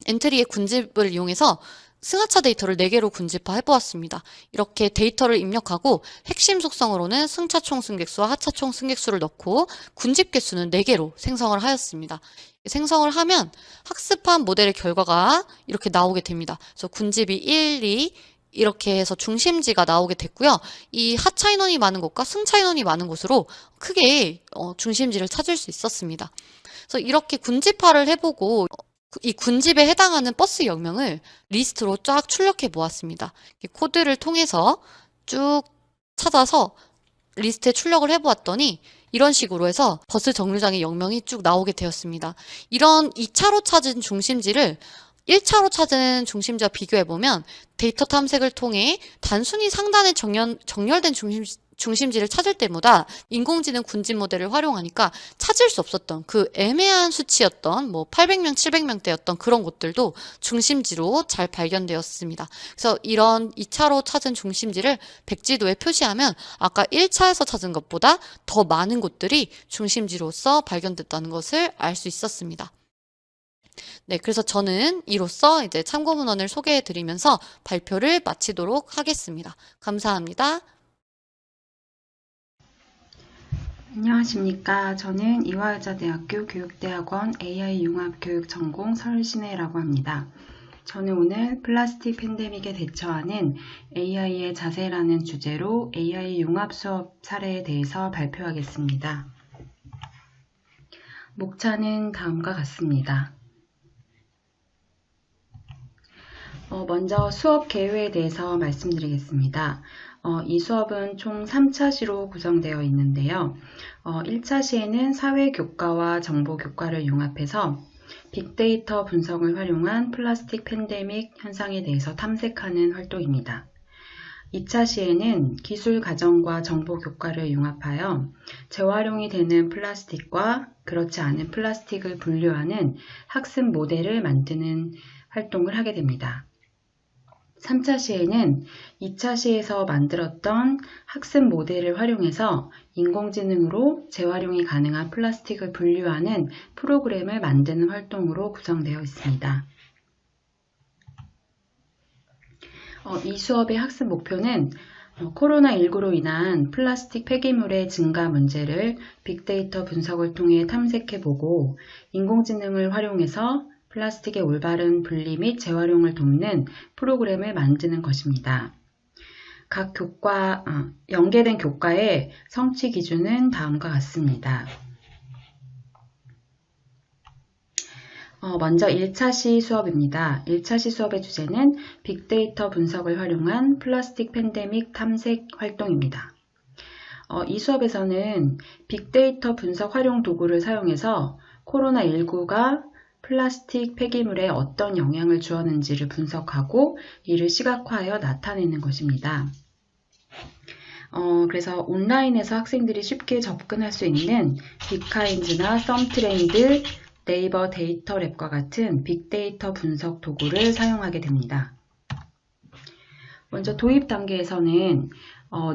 엔트리의 군집을 이용해서 승하차 데이터를 4개로 군집화 해보았습니다. 이렇게 데이터를 입력하고 핵심 속성으로는 승차 총 승객수와 하차 총 승객수를 넣고 군집 개수는 4개로 생성을 하였습니다. 생성을 하면 학습한 모델의 결과가 이렇게 나오게 됩니다. 그래서 군집이 1, 2 이렇게 해서 중심지가 나오게 됐고요. 이 하차 인원이 많은 곳과 승차 인원이 많은 곳으로 크게 중심지를 찾을 수 있었습니다. 그래서 이렇게 군집화를 해보고 이 군집에 해당하는 버스 역명을 리스트로 쫙 출력해 보았습니다. 코드를 통해서 쭉 찾아서 리스트에 출력을 해보았더니 이런 식으로 해서 버스 정류장의 역명이 쭉 나오게 되었습니다. 이런 2차로 찾은 중심지를 1차로 찾은 중심지와 비교해보면 데이터 탐색을 통해 단순히 상단에 정렬된 중심지를 찾을 때보다 인공지능 군집 모델을 활용하니까 찾을 수 없었던 그 애매한 수치였던 뭐 800명, 700명대였던 그런 곳들도 중심지로 잘 발견되었습니다. 그래서 이런 2차로 찾은 중심지를 백지도에 표시하면 아까 1차에서 찾은 것보다 더 많은 곳들이 중심지로서 발견됐다는 것을 알 수 있었습니다. 네, 그래서 저는 이로써 이제 참고 문헌을 소개해 드리면서 발표를 마치도록 하겠습니다. 감사합니다. 안녕하십니까. 저는 이화여자대학교 교육대학원 AI융합교육전공 설신혜라고 합니다. 저는 오늘 플라스틱 팬데믹에 대처하는 AI의 자세라는 주제로 AI 융합 수업 사례에 대해서 발표하겠습니다. 목차는 다음과 같습니다. 먼저 수업 개요에 대해서 말씀드리겠습니다. 이 수업은 총 3차 시로 구성되어 있는데요. 1차 시에는 사회교과와 정보교과를 융합해서 빅데이터 분석을 활용한 플라스틱 팬데믹 현상에 대해서 탐색하는 활동입니다. 2차 시에는 기술 가정과 정보교과를 융합하여 재활용이 되는 플라스틱과 그렇지 않은 플라스틱을 분류하는 학습 모델을 만드는 활동을 하게 됩니다. 3차 시에는 2차 시에서 만들었던 학습 모델을 활용해서 인공지능으로 재활용이 가능한 플라스틱을 분류하는 프로그램을 만드는 활동으로 구성되어 있습니다. 이 수업의 학습 목표는 코로나19로 인한 플라스틱 폐기물의 증가 문제를 빅데이터 분석을 통해 탐색해보고 인공지능을 활용해서 플라스틱의 올바른 분리 및 재활용을 돕는 프로그램을 만드는 것입니다. 각 연계된 교과의 성취 기준은 다음과 같습니다. 먼저 1차 시 수업입니다. 1차 시 수업의 주제는 빅데이터 분석을 활용한 플라스틱 팬데믹 탐색 활동입니다. 이 수업에서는 빅데이터 분석 활용 도구를 사용해서 코로나19가 플라스틱 폐기물에 어떤 영향을 주었는지를 분석하고 이를 시각화하여 나타내는 것입니다. 그래서 온라인에서 학생들이 쉽게 접근할 수 있는 빅카인즈나 썸트렌드, 네이버 데이터랩과 같은 빅데이터 분석 도구를 사용하게 됩니다. 먼저 도입 단계에서는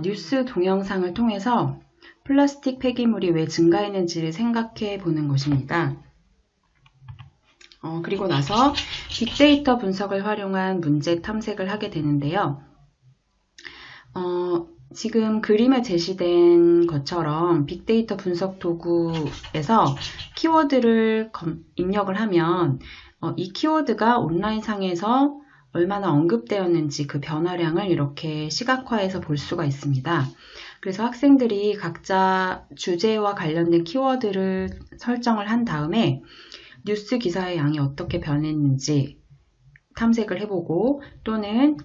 뉴스 동영상을 통해서 플라스틱 폐기물이 왜 증가했는지를 생각해 보는 것입니다. 그리고 나서 빅데이터 분석을 활용한 문제 탐색을 하게 되는데요. 지금 그림에 제시된 것처럼 빅데이터 분석 도구에서 키워드를 입력을 하면 이 키워드가 온라인상에서 얼마나 언급되었는지 그 변화량을 이렇게 시각화해서 볼 수가 있습니다. 그래서 학생들이 각자 주제와 관련된 키워드를 설정을 한 다음에 뉴스 기사의 양이 어떻게 변했는지 탐색을 해보고 또는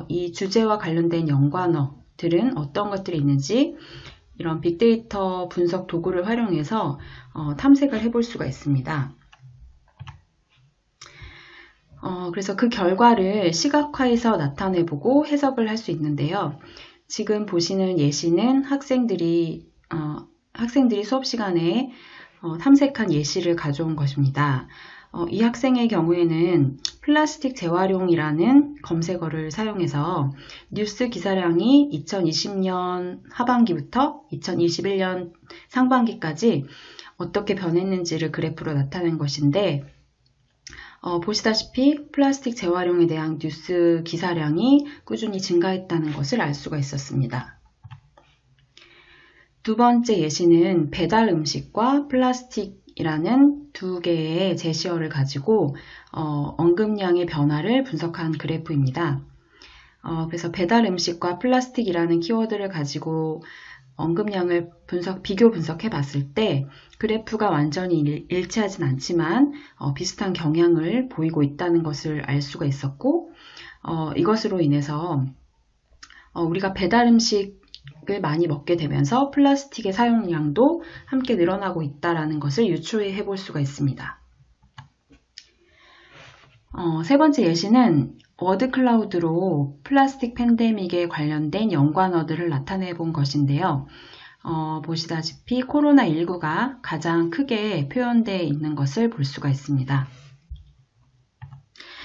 이 주제와 관련된 연관어들은 어떤 것들이 있는지 이런 빅데이터 분석 도구를 활용해서 탐색을 해볼 수가 있습니다. 그래서 그 결과를 시각화해서 나타내보고 해석을 할 수 있는데요. 지금 보시는 예시는 학생들이 수업 시간에 탐색한 예시를 가져온 것입니다. 이 학생의 경우에는 플라스틱 재활용이라는 검색어를 사용해서 뉴스 기사량이 2020년 하반기부터 2021년 상반기까지 어떻게 변했는지를 그래프로 나타낸 것인데 보시다시피 플라스틱 재활용에 대한 뉴스 기사량이 꾸준히 증가했다는 것을 알 수가 있었습니다. 두 번째 예시는 배달 음식과 플라스틱이라는 두 개의 제시어를 가지고 언급량의 변화를 분석한 그래프입니다. 그래서 배달 음식과 플라스틱이라는 키워드를 가지고 언급량을 비교 분석해 봤을 때 그래프가 완전히 일치하진 않지만 비슷한 경향을 보이고 있다는 것을 알 수가 있었고 이것으로 인해서 우리가 배달 음식을 많이 먹게 되면서 플라스틱의 사용량도 함께 늘어나고 있다는 것을 유추해 볼 수가 있습니다. 세 번째 예시는 워드 클라우드로 플라스틱 팬데믹에 관련된 연관어들을 나타내 본 것인데요. 보시다시피 코로나19가 가장 크게 표현되어 있는 것을 볼 수가 있습니다.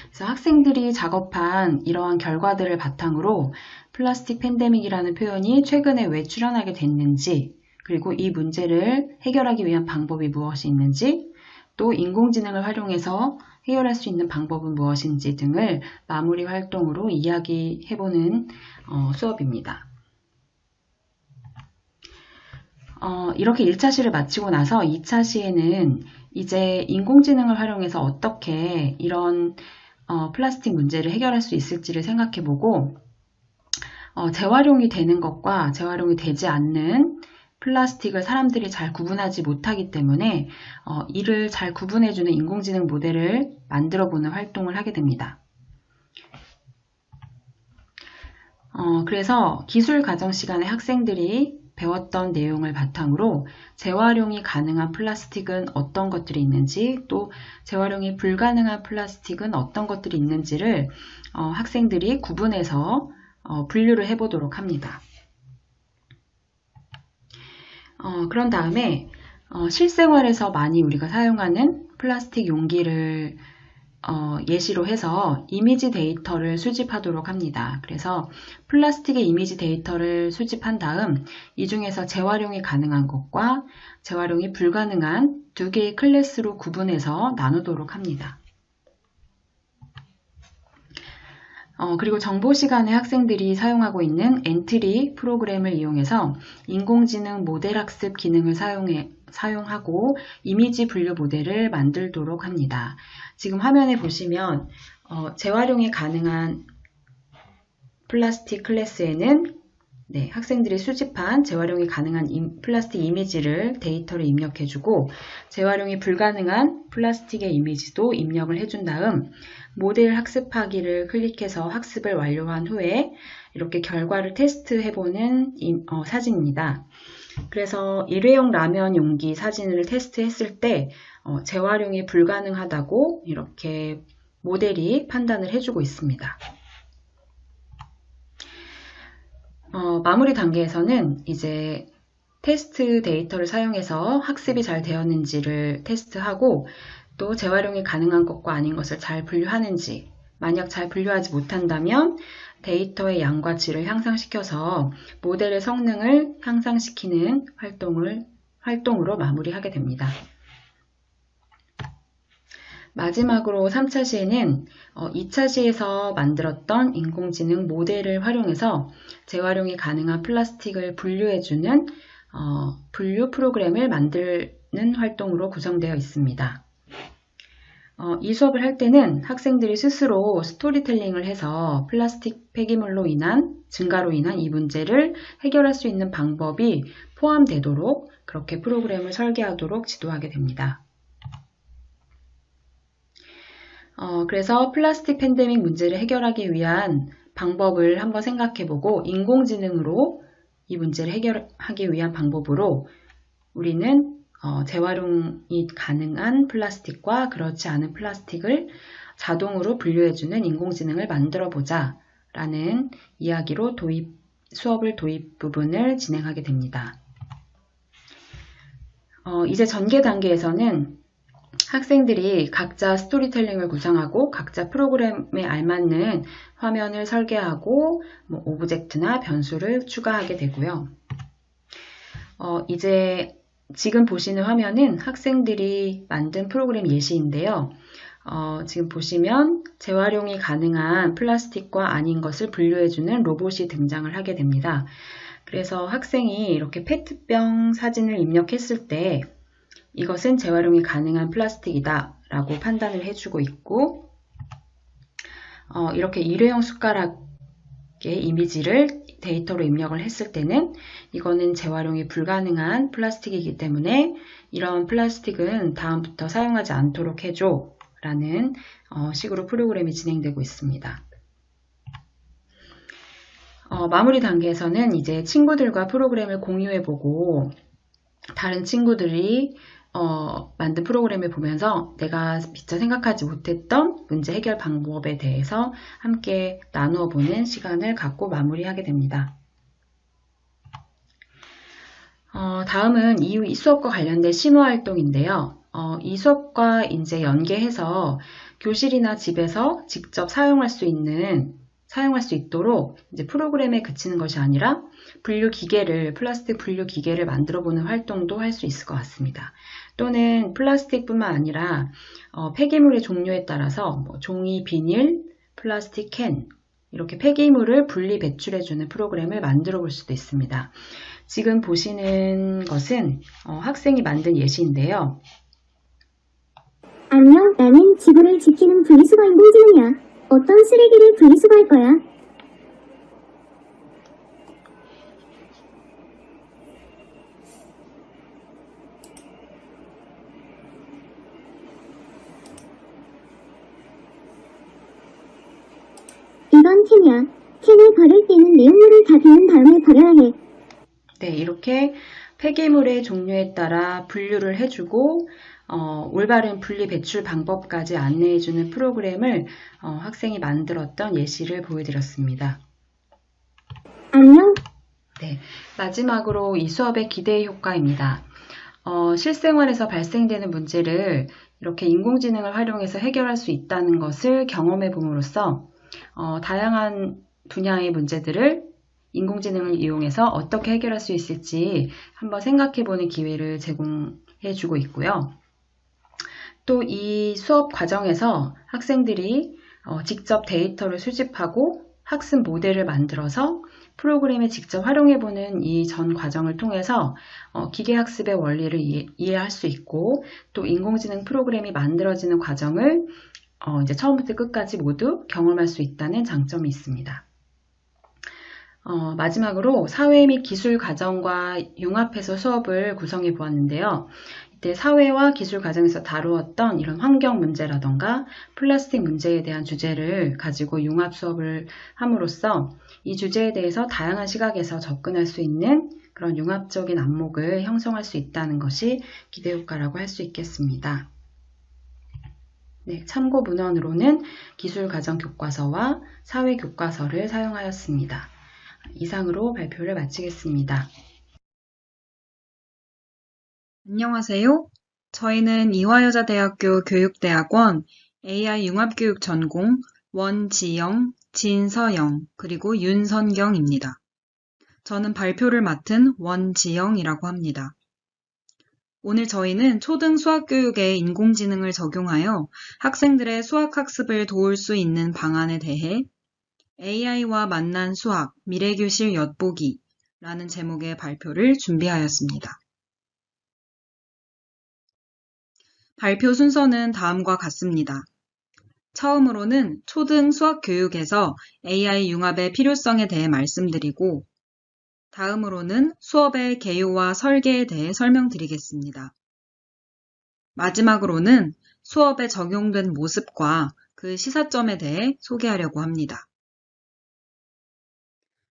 그래서 학생들이 작업한 이러한 결과들을 바탕으로 플라스틱 팬데믹이라는 표현이 최근에 왜 출현하게 됐는지, 그리고 이 문제를 해결하기 위한 방법이 무엇이 있는지, 또 인공지능을 활용해서 해결할 수 있는 방법은 무엇인지 등을 마무리 활동으로 이야기해보는 수업입니다. 이렇게 1차 시를 마치고 나서 2차 시에는 이제 인공지능을 활용해서 어떻게 이런 플라스틱 문제를 해결할 수 있을지를 생각해보고 재활용이 되는 것과 재활용이 되지 않는 플라스틱을 사람들이 잘 구분하지 못하기 때문에 이를 잘 구분해주는 인공지능 모델을 만들어보는 활동을 하게 됩니다. 그래서 기술 과정 시간에 학생들이 배웠던 내용을 바탕으로 재활용이 가능한 플라스틱은 어떤 것들이 있는지, 또 재활용이 불가능한 플라스틱은 어떤 것들이 있는지를 학생들이 구분해서 분류를 해보도록 합니다. 그런 다음에 실생활에서 많이 우리가 사용하는 플라스틱 용기를 예시로 해서 이미지 데이터를 수집하도록 합니다. 그래서 플라스틱의 이미지 데이터를 수집한 다음 이 중에서 재활용이 가능한 것과 재활용이 불가능한 두 개의 클래스로 구분해서 나누도록 합니다. 그리고 정보 시간에 학생들이 사용하고 있는 엔트리 프로그램을 이용해서 인공지능 모델 학습 기능을 사용하고 이미지 분류 모델을 만들도록 합니다. 지금 화면에 보시면 재활용이 가능한 플라스틱 클래스에는 학생들이 수집한 재활용이 가능한 플라스틱 이미지를 데이터를 입력해주고 재활용이 불가능한 플라스틱의 이미지도 입력을 해준 다음 모델 학습하기를 클릭해서 학습을 완료한 후에 이렇게 결과를 테스트해보는 사진입니다. 그래서 일회용 라면 용기 사진을 테스트했을 때 재활용이 불가능하다고 이렇게 모델이 판단을 해주고 있습니다. 마무리 단계에서는 이제 테스트 데이터를 사용해서 학습이 잘 되었는지를 테스트하고 또 재활용이 가능한 것과 아닌 것을 잘 분류하는지, 만약 잘 분류하지 못한다면 데이터의 양과 질을 향상시켜서 모델의 성능을 향상시키는 활동으로 마무리하게 됩니다. 마지막으로 3차 시에는 2차 시에서 만들었던 인공지능 모델을 활용해서 재활용이 가능한 플라스틱을 분류해주는 분류 프로그램을 만드는 활동으로 구성되어 있습니다. 이 수업을 할 때는 학생들이 스스로 스토리텔링을 해서 플라스틱 폐기물로 인한 증가로 인한 이 문제를 해결할 수 있는 방법이 포함되도록 그렇게 프로그램을 설계하도록 지도하게 됩니다. 그래서 플라스틱 팬데믹 문제를 해결하기 위한 방법을 한번 생각해보고 인공지능으로 이 문제를 해결하기 위한 방법으로 우리는 재활용이 가능한 플라스틱과 그렇지 않은 플라스틱을 자동으로 분류해주는 인공지능을 만들어보자 라는 이야기로 수업을 도입 부분을 진행하게 됩니다. 이제 전개 단계에서는 학생들이 각자 스토리텔링을 구성하고 각자 프로그램에 알맞는 화면을 설계하고 오브젝트나 변수를 추가하게 되고요. 이제 지금 보시는 화면은 학생들이 만든 프로그램 예시인데요. 지금 보시면 재활용이 가능한 플라스틱과 아닌 것을 분류해주는 로봇이 등장을 하게 됩니다. 그래서 학생이 이렇게 페트병 사진을 입력했을 때 이것은 재활용이 가능한 플라스틱이다 라고 판단을 해주고 있고 이렇게 일회용 숟가락의 이미지를 데이터로 입력을 했을 때는 이거는 재활용이 불가능한 플라스틱이기 때문에 이런 플라스틱은 다음부터 사용하지 않도록 해줘 라는 식으로 프로그램이 진행되고 있습니다. 마무리 단계에서는 이제 친구들과 프로그램을 공유해보고 다른 친구들이 만든 프로그램을 보면서 내가 미처 생각하지 못했던 문제 해결 방법에 대해서 함께 나누어 보는 시간을 갖고 마무리하게 됩니다. 다음은 이 수업과 관련된 심화 활동인데요. 이 수업과 이제 연계해서 교실이나 집에서 직접 사용할 수 있도록 이제 프로그램에 그치는 것이 아니라 플라스틱 분류 기계를 만들어 보는 활동도 할 수 있을 것 같습니다. 또는 플라스틱뿐만 아니라 폐기물의 종류에 따라서 종이, 비닐, 플라스틱 캔, 이렇게 폐기물을 분리 배출해주는 프로그램을 만들어 볼 수도 있습니다. 지금 보시는 것은 학생이 만든 예시인데요. 안녕, 나는 지구를 지키는 분리수거 인공지능이야. 어떤 쓰레기를 분리수거할 거야? 이건 캔이야. 캔을 버릴 때는 내용물을 다 비운 다음에 버려야 해. 네, 이렇게 폐기물의 종류에 따라 분류를 해주고 올바른 분리 배출 방법까지 안내해주는 프로그램을 학생이 만들었던 예시를 보여드렸습니다. 안녕. 네, 마지막으로 이 수업의 기대 효과입니다. 실생활에서 발생되는 문제를 이렇게 인공지능을 활용해서 해결할 수 있다는 것을 경험해 봄으로써 다양한 분야의 문제들을 인공지능을 이용해서 어떻게 해결할 수 있을지 한번 생각해보는 기회를 제공해주고 있고요. 또 이 수업 과정에서 학생들이 직접 데이터를 수집하고 학습 모델을 만들어서 프로그램에 직접 활용해보는 이 전 과정을 통해서 기계학습의 원리를 이해할 수 있고 또 인공지능 프로그램이 만들어지는 과정을 이제 처음부터 끝까지 모두 경험할 수 있다는 장점이 있습니다. 마지막으로 사회 및 기술 과정과 융합해서 수업을 구성해 보았는데요. 이때 사회와 기술 과정에서 다루었던 이런 환경 문제라던가 플라스틱 문제에 대한 주제를 가지고 융합 수업을 함으로써 이 주제에 대해서 다양한 시각에서 접근할 수 있는 그런 융합적인 안목을 형성할 수 있다는 것이 기대 효과라고 할 수 있겠습니다. 네, 참고 문헌으로는 기술과정 교과서와 사회 교과서를 사용하였습니다. 이상으로 발표를 마치겠습니다. 안녕하세요. 저희는 이화여자대학교 교육대학원 AI 융합교육 전공 원지영, 진서영, 그리고 윤선경입니다. 저는 발표를 맡은 원지영이라고 합니다. 오늘 저희는 초등 수학교육에 인공지능을 적용하여 학생들의 수학학습을 도울 수 있는 방안에 대해 AI와 만난 수학, 미래교실 엿보기 라는 제목의 발표를 준비하였습니다. 발표 순서는 다음과 같습니다. 처음으로는 초등 수학 교육에서 AI 융합의 필요성에 대해 말씀드리고, 다음으로는 수업의 개요와 설계에 대해 설명드리겠습니다. 마지막으로는 수업에 적용된 모습과 그 시사점에 대해 소개하려고 합니다.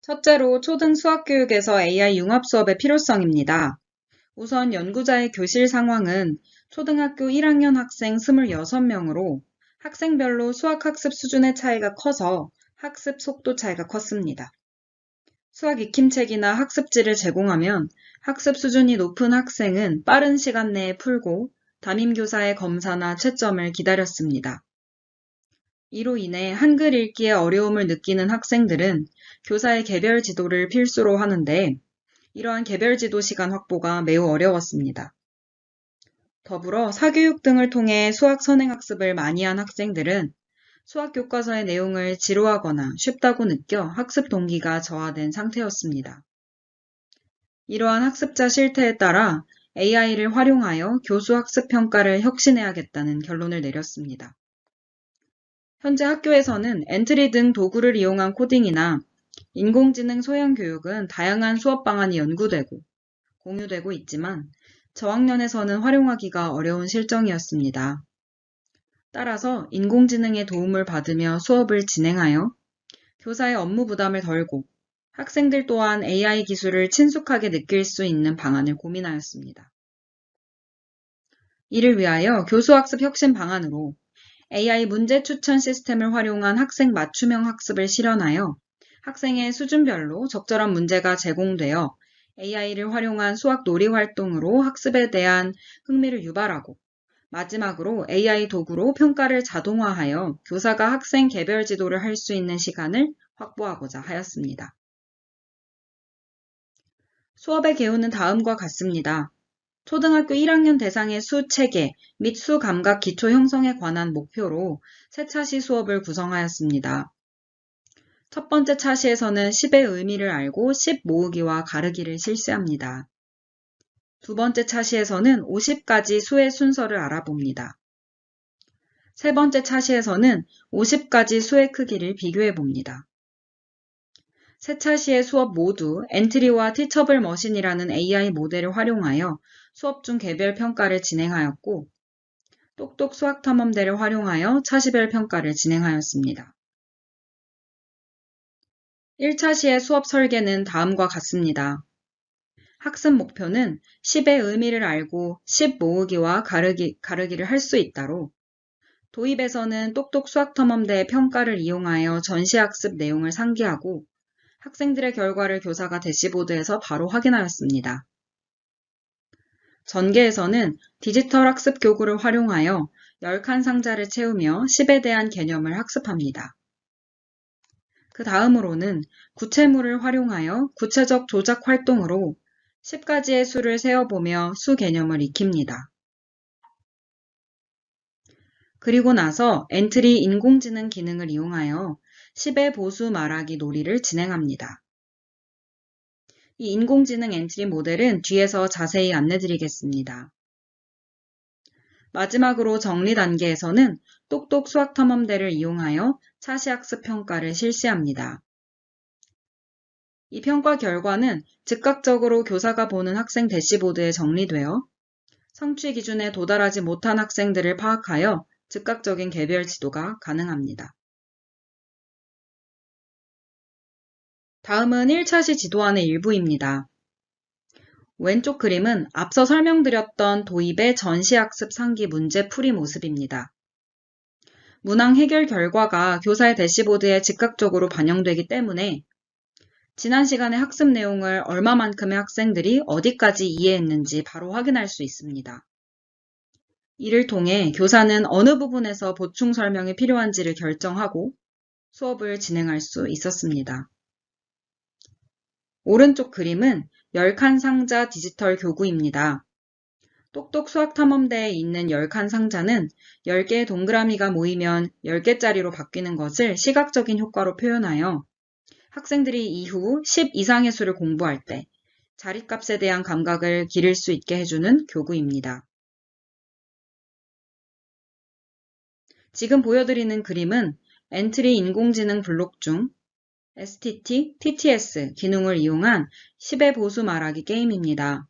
첫째로 초등 수학 교육에서 AI 융합 수업의 필요성입니다. 우선 연구자의 교실 상황은 초등학교 1학년 학생 26명으로 학생별로 수학학습 수준의 차이가 커서 학습 속도 차이가 컸습니다. 수학 익힘책이나 학습지를 제공하면 학습 수준이 높은 학생은 빠른 시간 내에 풀고 담임교사의 검사나 채점을 기다렸습니다. 이로 인해 한글 읽기에 어려움을 느끼는 학생들은 교사의 개별 지도를 필수로 하는데 이러한 개별 지도 시간 확보가 매우 어려웠습니다. 더불어 사교육 등을 통해 수학 선행학습을 많이 한 학생들은 수학 교과서의 내용을 지루하거나 쉽다고 느껴 학습 동기가 저하된 상태였습니다. 이러한 학습자 실태에 따라 AI를 활용하여 교수 학습 평가를 혁신해야겠다는 결론을 내렸습니다. 현재 학교에서는 엔트리 등 도구를 이용한 코딩이나 인공지능 소형 교육은 다양한 수업 방안이 연구되고 공유되고 있지만 저학년에서는 활용하기가 어려운 실정이었습니다. 따라서 인공지능의 도움을 받으며 수업을 진행하여 교사의 업무 부담을 덜고 학생들 또한 AI 기술을 친숙하게 느낄 수 있는 방안을 고민하였습니다. 이를 위하여 교수학습 혁신 방안으로 AI 문제 추천 시스템을 활용한 학생 맞춤형 학습을 실현하여 학생의 수준별로 적절한 문제가 제공되어 AI를 활용한 수학 놀이 활동으로 학습에 대한 흥미를 유발하고 마지막으로 AI 도구로 평가를 자동화하여 교사가 학생 개별 지도를 할 수 있는 시간을 확보하고자 하였습니다. 수업의 개요는 다음과 같습니다. 초등학교 1학년 대상의 수 체계 및 수 감각 기초 형성에 관한 목표로 세차시 수업을 구성하였습니다. 첫 번째 차시에서는 10의 의미를 알고 10 모으기와 가르기를 실시합니다. 두 번째 차시에서는 50가지 수의 순서를 알아봅니다. 세 번째 차시에서는 50가지 수의 크기를 비교해 봅니다. 세 차시의 수업 모두 엔트리와 티처블 머신이라는 AI 모델을 활용하여 수업 중 개별 평가를 진행하였고, 똑똑 수학 탐험대를 활용하여 차시별 평가를 진행하였습니다. 1차시의 수업 설계는 다음과 같습니다. 학습 목표는 10의 의미를 알고 10 모으기와 가르기를 할 수 있다로, 도입에서는 똑똑 수학탐험대의 평가를 이용하여 전시학습 내용을 상기하고 학생들의 결과를 교사가 대시보드에서 바로 확인하였습니다. 전개에서는 디지털 학습 교구를 활용하여 10칸 상자를 채우며 10에 대한 개념을 학습합니다. 그 다음으로는 구체물을 활용하여 구체적 조작 활동으로 10가지의 수를 세어보며 수 개념을 익힙니다. 그리고 나서 엔트리 인공지능 기능을 이용하여 10의 보수 말하기 놀이를 진행합니다. 이 인공지능 엔트리 모델은 뒤에서 자세히 안내드리겠습니다. 마지막으로 정리 단계에서는 똑똑 수학탐험대를 이용하여 차시학습 평가를 실시합니다. 이 평가 결과는 즉각적으로 교사가 보는 학생 대시보드에 정리되어 성취 기준에 도달하지 못한 학생들을 파악하여 즉각적인 개별 지도가 가능합니다. 다음은 1차시 지도안의 일부입니다. 왼쪽 그림은 앞서 설명드렸던 도입의 전시학습 상기 문제 풀이 모습입니다. 문항 해결 결과가 교사의 대시보드에 즉각적으로 반영되기 때문에 지난 시간의 학습 내용을 얼마만큼의 학생들이 어디까지 이해했는지 바로 확인할 수 있습니다. 이를 통해 교사는 어느 부분에서 보충 설명이 필요한지를 결정하고 수업을 진행할 수 있었습니다. 오른쪽 그림은 10칸 상자 디지털 교구입니다. 똑똑 수학탐험대에 있는 10칸 상자는 10개의 동그라미가 모이면 10개짜리로 바뀌는 것을 시각적인 효과로 표현하여 학생들이 이후 10 이상의 수를 공부할 때 자릿값에 대한 감각을 기를 수 있게 해주는 교구입니다. 지금 보여드리는 그림은 엔트리 인공지능 블록 중 STT, TTS 기능을 이용한 10의 보수 말하기 게임입니다.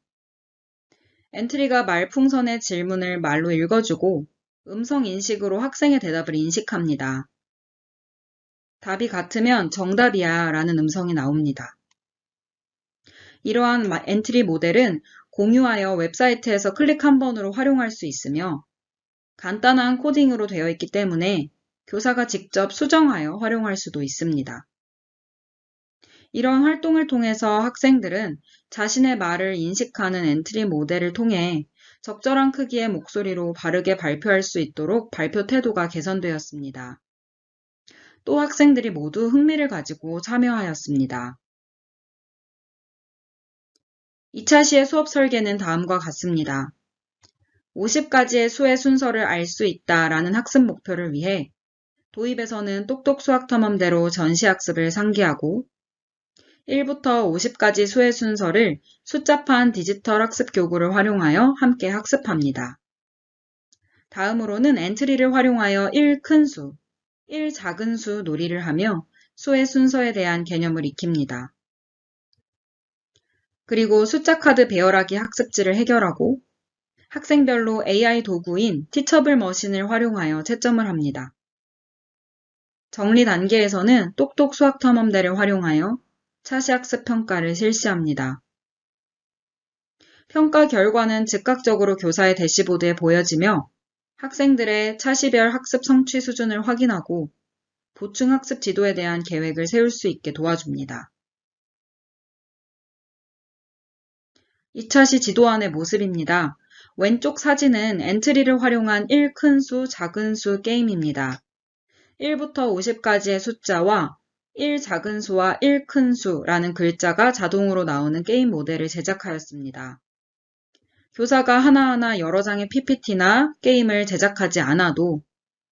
엔트리가 말풍선의 질문을 말로 읽어주고 음성 인식으로 학생의 대답을 인식합니다. 답이 같으면 정답이야 라는 음성이 나옵니다. 이러한 엔트리 모델은 공유하여 웹사이트에서 클릭 한 번으로 활용할 수 있으며 간단한 코딩으로 되어 있기 때문에 교사가 직접 수정하여 활용할 수도 있습니다. 이런 활동을 통해서 학생들은 자신의 말을 인식하는 엔트리 모델을 통해 적절한 크기의 목소리로 바르게 발표할 수 있도록 발표 태도가 개선되었습니다. 또 학생들이 모두 흥미를 가지고 참여하였습니다. 2차 시의 수업 설계는 다음과 같습니다. 50가지의 수의 순서를 알 수 있다라는 학습 목표를 위해 도입에서는 똑똑 수학탐험대로 전시학습을 상기하고 1부터 50까지 수의 순서를 숫자판 디지털 학습 교구를 활용하여 함께 학습합니다. 다음으로는 엔트리를 활용하여 1 큰 수, 1 작은 수 놀이를 하며 수의 순서에 대한 개념을 익힙니다. 그리고 숫자 카드 배열하기 학습지를 해결하고 학생별로 AI 도구인 티처블 머신을 활용하여 채점을 합니다. 정리 단계에서는 똑똑 수학탐험대를 활용하여 차시학습 평가를 실시합니다. 평가 결과는 즉각적으로 교사의 대시보드에 보여지며 학생들의 차시별 학습 성취 수준을 확인하고 보충학습 지도에 대한 계획을 세울 수 있게 도와줍니다. 2차시 지도안의 모습입니다. 왼쪽 사진은 엔트리를 활용한 1 큰 수, 작은 수 게임입니다. 1부터 50까지의 숫자와 1 작은 수와 1 큰 수라는 글자가 자동으로 나오는 게임 모델을 제작하였습니다. 교사가 하나하나 여러 장의 PPT나 게임을 제작하지 않아도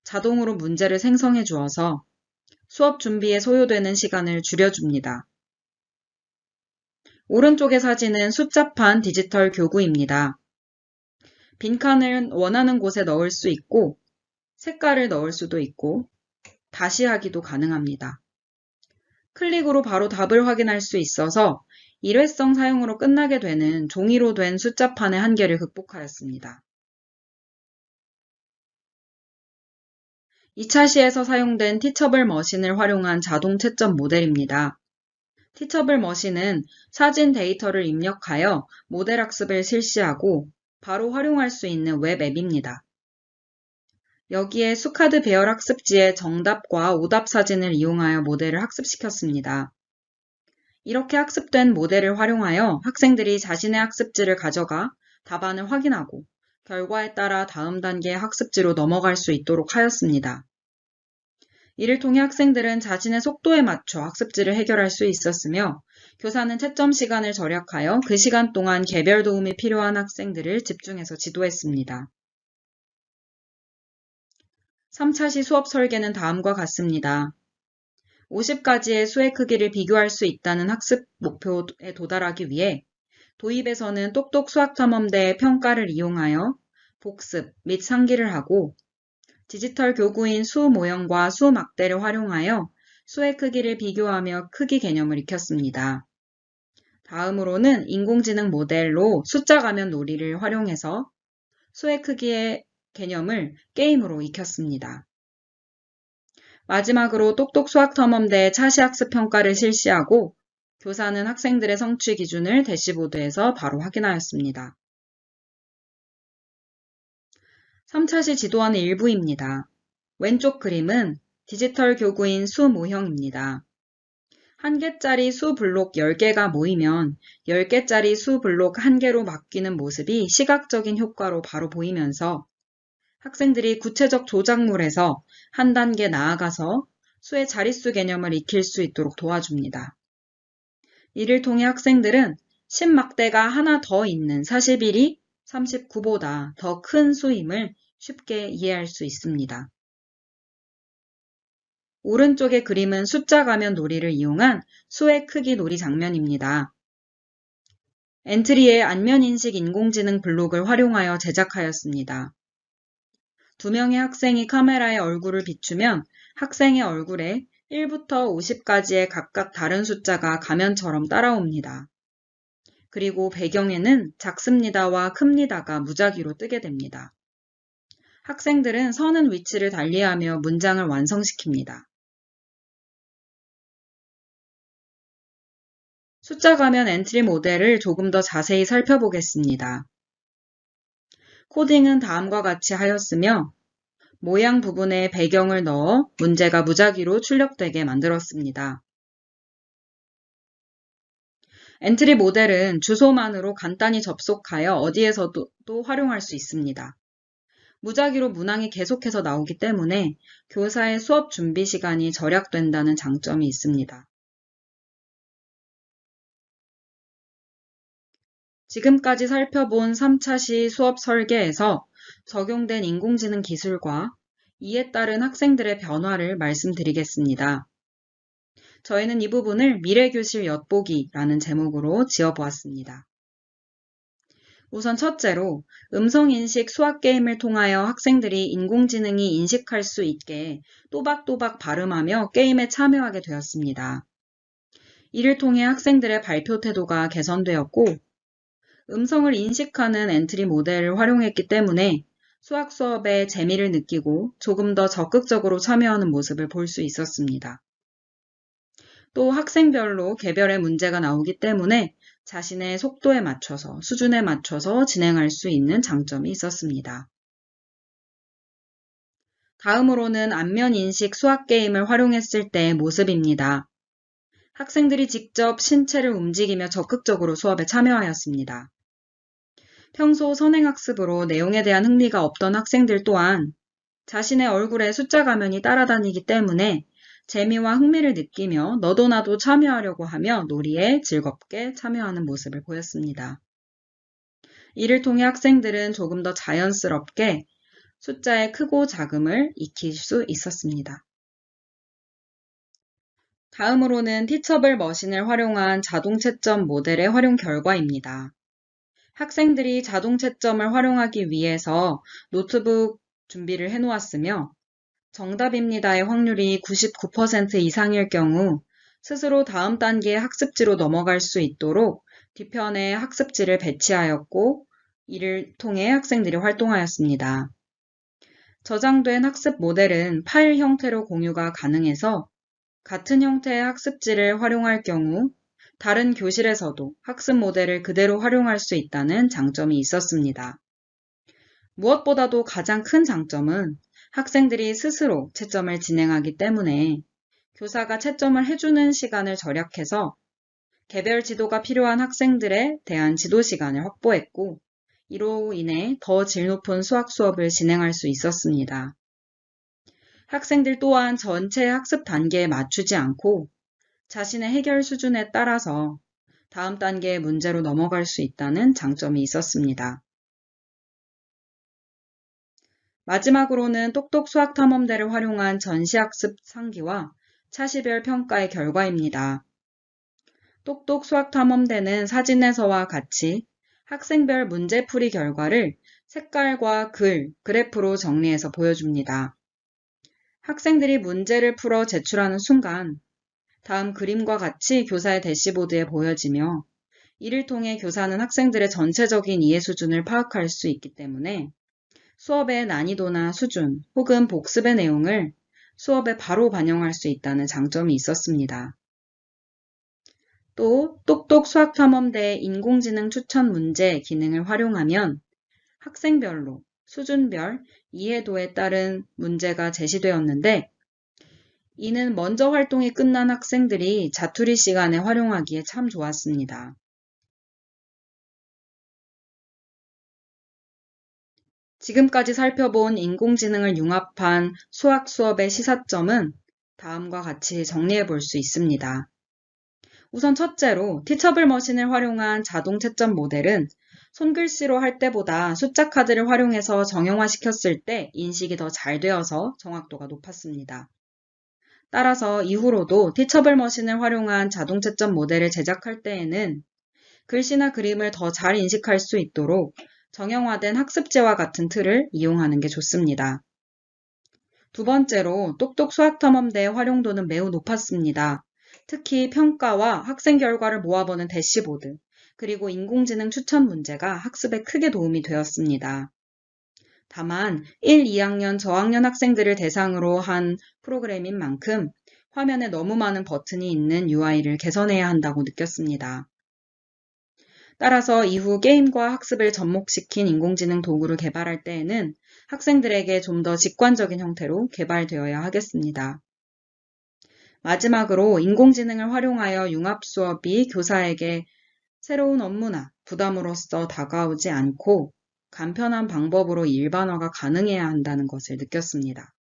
자동으로 문제를 생성해 주어서 수업 준비에 소요되는 시간을 줄여줍니다. 오른쪽의 사진은 숫자판 디지털 교구입니다. 빈칸을 원하는 곳에 넣을 수 있고, 색깔을 넣을 수도 있고, 다시 하기도 가능합니다. 클릭으로 바로 답을 확인할 수 있어서 일회성 사용으로 끝나게 되는 종이로 된 숫자판의 한계를 극복하였습니다. 2차 시에서 사용된 티처블 머신을 활용한 자동 채점 모델입니다. 티처블 머신은 사진 데이터를 입력하여 모델 학습을 실시하고 바로 활용할 수 있는 웹 앱입니다. 여기에 수카드 배열 학습지의 정답과 오답 사진을 이용하여 모델을 학습시켰습니다. 이렇게 학습된 모델을 활용하여 학생들이 자신의 학습지를 가져가 답안을 확인하고 결과에 따라 다음 단계의 학습지로 넘어갈 수 있도록 하였습니다. 이를 통해 학생들은 자신의 속도에 맞춰 학습지를 해결할 수 있었으며 교사는 채점 시간을 절약하여 그 시간 동안 개별 도움이 필요한 학생들을 집중해서 지도했습니다. 3차 시 수업 설계는 다음과 같습니다. 50가지의 수의 크기를 비교할 수 있다는 학습 목표에 도달하기 위해 도입에서는 똑똑 수학탐험대의 평가를 이용하여 복습 및 상기를 하고 디지털 교구인 수 모형과 수 막대를 활용하여 수의 크기를 비교하며 크기 개념을 익혔습니다. 다음으로는 인공지능 모델로 숫자 가면 놀이를 활용해서 수의 크기의 개념을 게임으로 익혔습니다. 마지막으로 똑똑 수학탐험대 차시학습 평가를 실시하고 교사는 학생들의 성취 기준을 대시보드에서 바로 확인하였습니다. 3차시 지도안의 일부입니다. 왼쪽 그림은 디지털 교구인 수 모형입니다. 1개짜리 수 블록 10개가 모이면 10개짜리 수 블록 1개로 바뀌는 모습이 시각적인 효과로 바로 보이면서 학생들이 구체적 조작물에서 한 단계 나아가서 수의 자릿수 개념을 익힐 수 있도록 도와줍니다. 이를 통해 학생들은 10막대가 하나 더 있는 41이 39보다 더 큰 수임을 쉽게 이해할 수 있습니다. 오른쪽의 그림은 숫자 가면 놀이를 이용한 수의 크기 놀이 장면입니다. 엔트리의 안면인식 인공지능 블록을 활용하여 제작하였습니다. 2명의 학생이 카메라에 얼굴을 비추면 학생의 얼굴에 1부터 50까지의 각각 다른 숫자가 가면처럼 따라옵니다. 그리고 배경에는 작습니다와 큽니다가 무작위로 뜨게 됩니다. 학생들은 서는 위치를 달리하며 문장을 완성시킵니다. 숫자 가면 엔트리 모델을 조금 더 자세히 살펴보겠습니다. 코딩은 다음과 같이 하였으며 모양 부분에 배경을 넣어 문제가 무작위로 출력되게 만들었습니다. 엔트리 모델은 주소만으로 간단히 접속하여 어디에서도 활용할 수 있습니다. 무작위로 문항이 계속해서 나오기 때문에 교사의 수업 준비 시간이 절약된다는 장점이 있습니다. 지금까지 살펴본 3차시 수업 설계에서 적용된 인공지능 기술과 이에 따른 학생들의 변화를 말씀드리겠습니다. 저희는 이 부분을 미래교실 엿보기라는 제목으로 지어보았습니다. 우선 첫째로 음성인식 수학게임을 통하여 학생들이 인공지능이 인식할 수 있게 또박또박 발음하며 게임에 참여하게 되었습니다. 이를 통해 학생들의 발표 태도가 개선되었고 음성을 인식하는 엔트리 모델을 활용했기 때문에 수학 수업에 재미를 느끼고 조금 더 적극적으로 참여하는 모습을 볼 수 있었습니다. 또 학생별로 개별의 문제가 나오기 때문에 자신의 속도에 맞춰서, 수준에 맞춰서 진행할 수 있는 장점이 있었습니다. 다음으로는 안면인식 수학게임을 활용했을 때의 모습입니다. 학생들이 직접 신체를 움직이며 적극적으로 수업에 참여하였습니다. 평소 선행학습으로 내용에 대한 흥미가 없던 학생들 또한 자신의 얼굴에 숫자 가면이 따라다니기 때문에 재미와 흥미를 느끼며 너도 나도 참여하려고 하며 놀이에 즐겁게 참여하는 모습을 보였습니다. 이를 통해 학생들은 조금 더 자연스럽게 숫자의 크고 작음을 익힐 수 있었습니다. 다음으로는 티처블 머신을 활용한 자동 채점 모델의 활용 결과입니다. 학생들이 자동 채점을 활용하기 위해서 노트북 준비를 해놓았으며 정답입니다의 확률이 99% 이상일 경우 스스로 다음 단계의 학습지로 넘어갈 수 있도록 뒤편에 학습지를 배치하였고 이를 통해 학생들이 활동하였습니다. 저장된 학습 모델은 파일 형태로 공유가 가능해서 같은 형태의 학습지를 활용할 경우 다른 교실에서도 학습 모델을 그대로 활용할 수 있다는 장점이 있었습니다. 무엇보다도 가장 큰 장점은 학생들이 스스로 채점을 진행하기 때문에 교사가 채점을 해주는 시간을 절약해서 개별 지도가 필요한 학생들에 대한 지도 시간을 확보했고 이로 인해 더 질 높은 수학 수업을 진행할 수 있었습니다. 학생들 또한 전체 학습 단계에 맞추지 않고 자신의 해결 수준에 따라서 다음 단계의 문제로 넘어갈 수 있다는 장점이 있었습니다. 마지막으로는 똑똑 수학탐험대를 활용한 전시학습 상기와 차시별 평가의 결과입니다. 똑똑 수학탐험대는 사진에서와 같이 학생별 문제풀이 결과를 색깔과 글, 그래프로 정리해서 보여줍니다. 학생들이 문제를 풀어 제출하는 순간 다음 그림과 같이 교사의 대시보드에 보여지며 이를 통해 교사는 학생들의 전체적인 이해 수준을 파악할 수 있기 때문에 수업의 난이도나 수준 혹은 복습의 내용을 수업에 바로 반영할 수 있다는 장점이 있었습니다. 또 똑똑 수학탐험대의 인공지능 추천 문제 기능을 활용하면 학생별로 수준별 이해도에 따른 문제가 제시되었는데 이는 먼저 활동이 끝난 학생들이 자투리 시간에 활용하기에 참 좋았습니다. 지금까지 살펴본 인공지능을 융합한 수학 수업의 시사점은 다음과 같이 정리해 볼 수 있습니다. 우선 첫째로 티처블 머신을 활용한 자동 채점 모델은 손글씨로 할 때보다 숫자 카드를 활용해서 정형화시켰을 때 인식이 더 잘 되어서 정확도가 높았습니다. 따라서 이후로도 티처블 머신을 활용한 자동 채점 모델을 제작할 때에는 글씨나 그림을 더 잘 인식할 수 있도록 정형화된 학습지와 같은 틀을 이용하는 게 좋습니다. 두 번째로 똑똑 수학탐험대의 활용도는 매우 높았습니다. 특히 평가와 학생 결과를 모아보는 대시보드, 그리고 인공지능 추천 문제가 학습에 크게 도움이 되었습니다. 다만 1, 2학년 저학년 학생들을 대상으로 한 프로그램인 만큼 화면에 너무 많은 버튼이 있는 UI를 개선해야 한다고 느꼈습니다. 따라서 이후 게임과 학습을 접목시킨 인공지능 도구를 개발할 때에는 학생들에게 좀 더 직관적인 형태로 개발되어야 하겠습니다. 마지막으로 인공지능을 활용하여 융합 수업이 교사에게 새로운 업무나 부담으로서 다가오지 않고 간편한 방법으로 일반화가 가능해야 한다는 것을 느꼈습니다.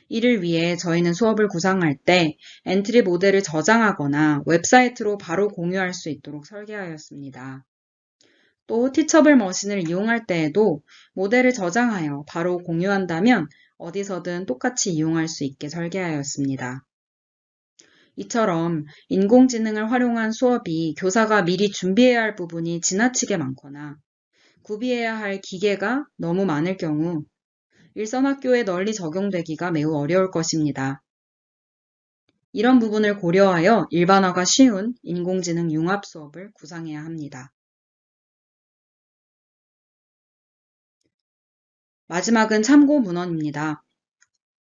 이를 위해 저희는 수업을 구상할 때 엔트리 모델을 저장하거나 웹사이트로 바로 공유할 수 있도록 설계하였습니다. 또 티처블 머신을 이용할 때에도 모델을 저장하여 바로 공유한다면 어디서든 똑같이 이용할 수 있게 설계하였습니다. 이처럼 인공지능을 활용한 수업이 교사가 미리 준비해야 할 부분이 지나치게 많거나 구비해야 할 기계가 너무 많을 경우 일선 학교에 널리 적용되기가 매우 어려울 것입니다. 이런 부분을 고려하여 일반화가 쉬운 인공지능 융합 수업을 구상해야 합니다. 마지막은 참고 문헌입니다.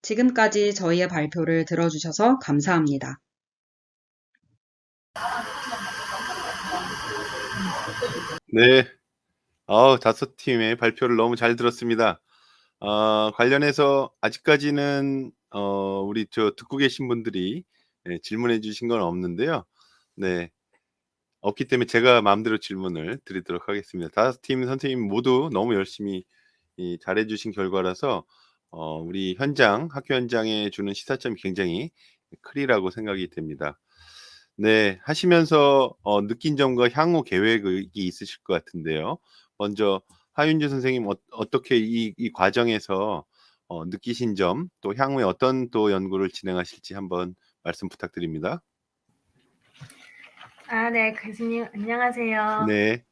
지금까지 저희의 발표를 들어주셔서 감사합니다. 네. 다섯 팀의 발표를 너무 잘 들었습니다. 관련해서 아직까지는 우리 듣고 계신 분들이 질문해 주신 건 없는데요. 네. 없기 때문에 제가 마음대로 질문을 드리도록 하겠습니다. 다섯 팀 선생님 모두 너무 열심히 잘해 주신 결과라서 우리 학교 현장에 주는 시사점이 굉장히 크리라고 생각이 됩니다. 네, 하시면서 느낀 점과 향후 계획이 있으실 것 같은데요. 먼저 하윤주 선생님 어떻게 이 과정에서 느끼신 점, 또 향후에 어떤 또 연구를 진행하실지 한번 말씀 부탁드립니다. 네, 교수님, 안녕하세요. 네.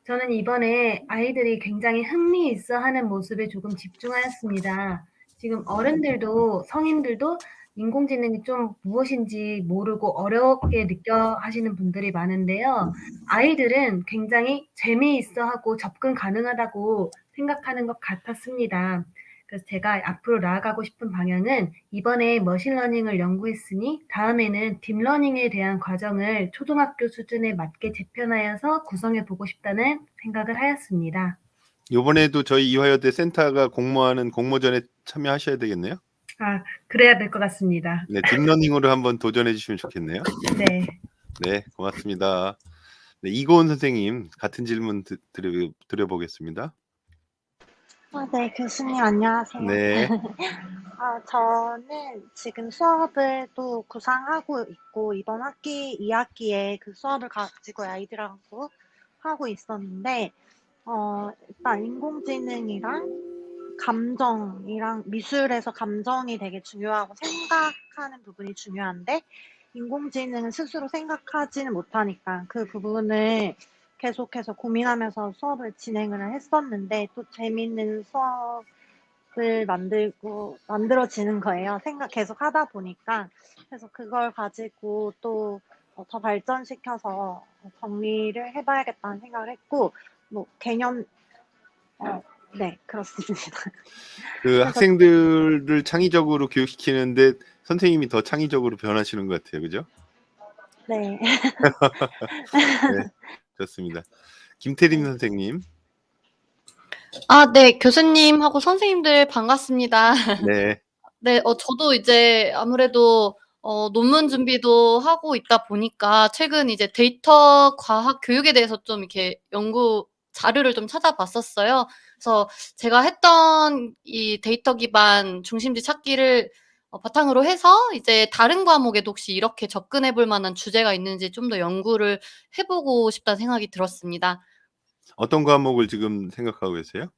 저는 이번에 아이들이 굉장히 흥미 있어 하는 모습에 조금 집중하였습니다. 지금 어른들도 성인들도 인공지능이 좀 무엇인지 모르고 어렵게 느껴 하시는 분들이 많은데요. 아이들은 굉장히 재미있어 하고 접근 가능하다고 생각하는 것 같았습니다. 그래서 제가 앞으로 나아가고 싶은 방향은 이번에 머신러닝을 연구했으니 다음에는 딥러닝에 대한 과정을 초등학교 수준에 맞게 재편하여서 구성해 보고 싶다는 생각을 하였습니다. 요번에도 저희 이화여대 센터가 공모하는 공모전에 참여하셔야 되겠네요. 그래야 될 것 같습니다. 네, 딥러닝으로 한번 도전해 주시면 좋겠네요. 네. 네, 고맙습니다. 네, 이고은 선생님 같은 질문 드려보겠습니다. 네, 교수님 안녕하세요. 네. 저는 지금 수업을 또 구상하고 있고 이번 학기 2학기에 그 수업을 가지고 아이들하고 하고 있었는데 일단 인공지능이랑 감정이랑 미술에서 감정이 되게 중요하고 생각하는 부분이 중요한데 인공지능은 스스로 생각하지는 못하니까 그 부분을 계속해서 고민하면서 수업을 진행을 했었는데 또 재밌는 수업을 만들어지는 거예요. 생각 계속 하다 보니까. 그래서 그걸 가지고 또 더 발전시켜서 정리를 해봐야겠다는 생각을 했고, 개념, 네, 그렇습니다. 그 학생들을 창의적으로 교육시키는데 선생님이 더 창의적으로 변하시는 것 같아요. 그죠? 네. 네, 좋습니다. 김태림 선생님. 네, 교수님하고 선생님들 반갑습니다. 네. 네, 저도 이제 아무래도 논문 준비도 하고 있다 보니까 최근 이제 데이터 과학 교육에 대해서 좀 이렇게 연구 자료를 좀 찾아봤었어요. 그래서 제가 했던 이 데이터 기반 중심지 찾기를 바탕으로 해서 이제 다른 과목에도 혹시 이렇게 접근해 볼 만한 주제가 있는지 좀 더 연구를 해보고 싶다는 생각이 들었습니다. 어떤 과목을 지금 생각하고 계세요?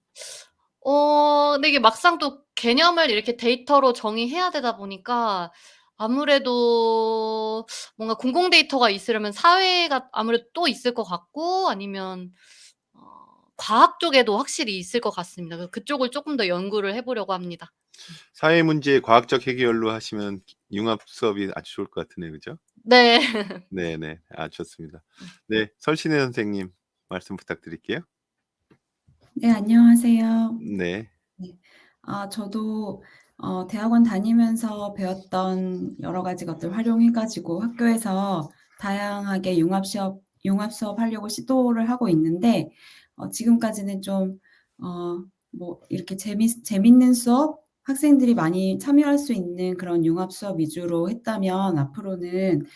근데 이게 막상 또 개념을 이렇게 데이터로 정의해야 되다 보니까 아무래도 뭔가 공공 데이터가 있으려면 사회가 아무래도 또 있을 것 같고 아니면 과학 쪽에도 확실히 있을 것 같습니다. 그래서 그쪽을 조금 더 연구를 해 보려고 합니다. 사회 문제 과학적 해결로 하시면 융합 수업이 아주 좋을 것 같으네요. 그죠? 네. 네네. 좋습니다. 네, 설신혜 선생님 말씀 부탁드릴게요. 네, 안녕하세요. 네. 저도 대학원 다니면서 배웠던 여러 가지 것들 활용해가지고 학교에서 다양하게 융합 수업 하려고 시도를 하고 있는데, 지금까지는 좀, 이렇게 재밌는 수업, 학생들이 많이 참여할 수 있는 그런 융합 수업 위주로 했다면 앞으로는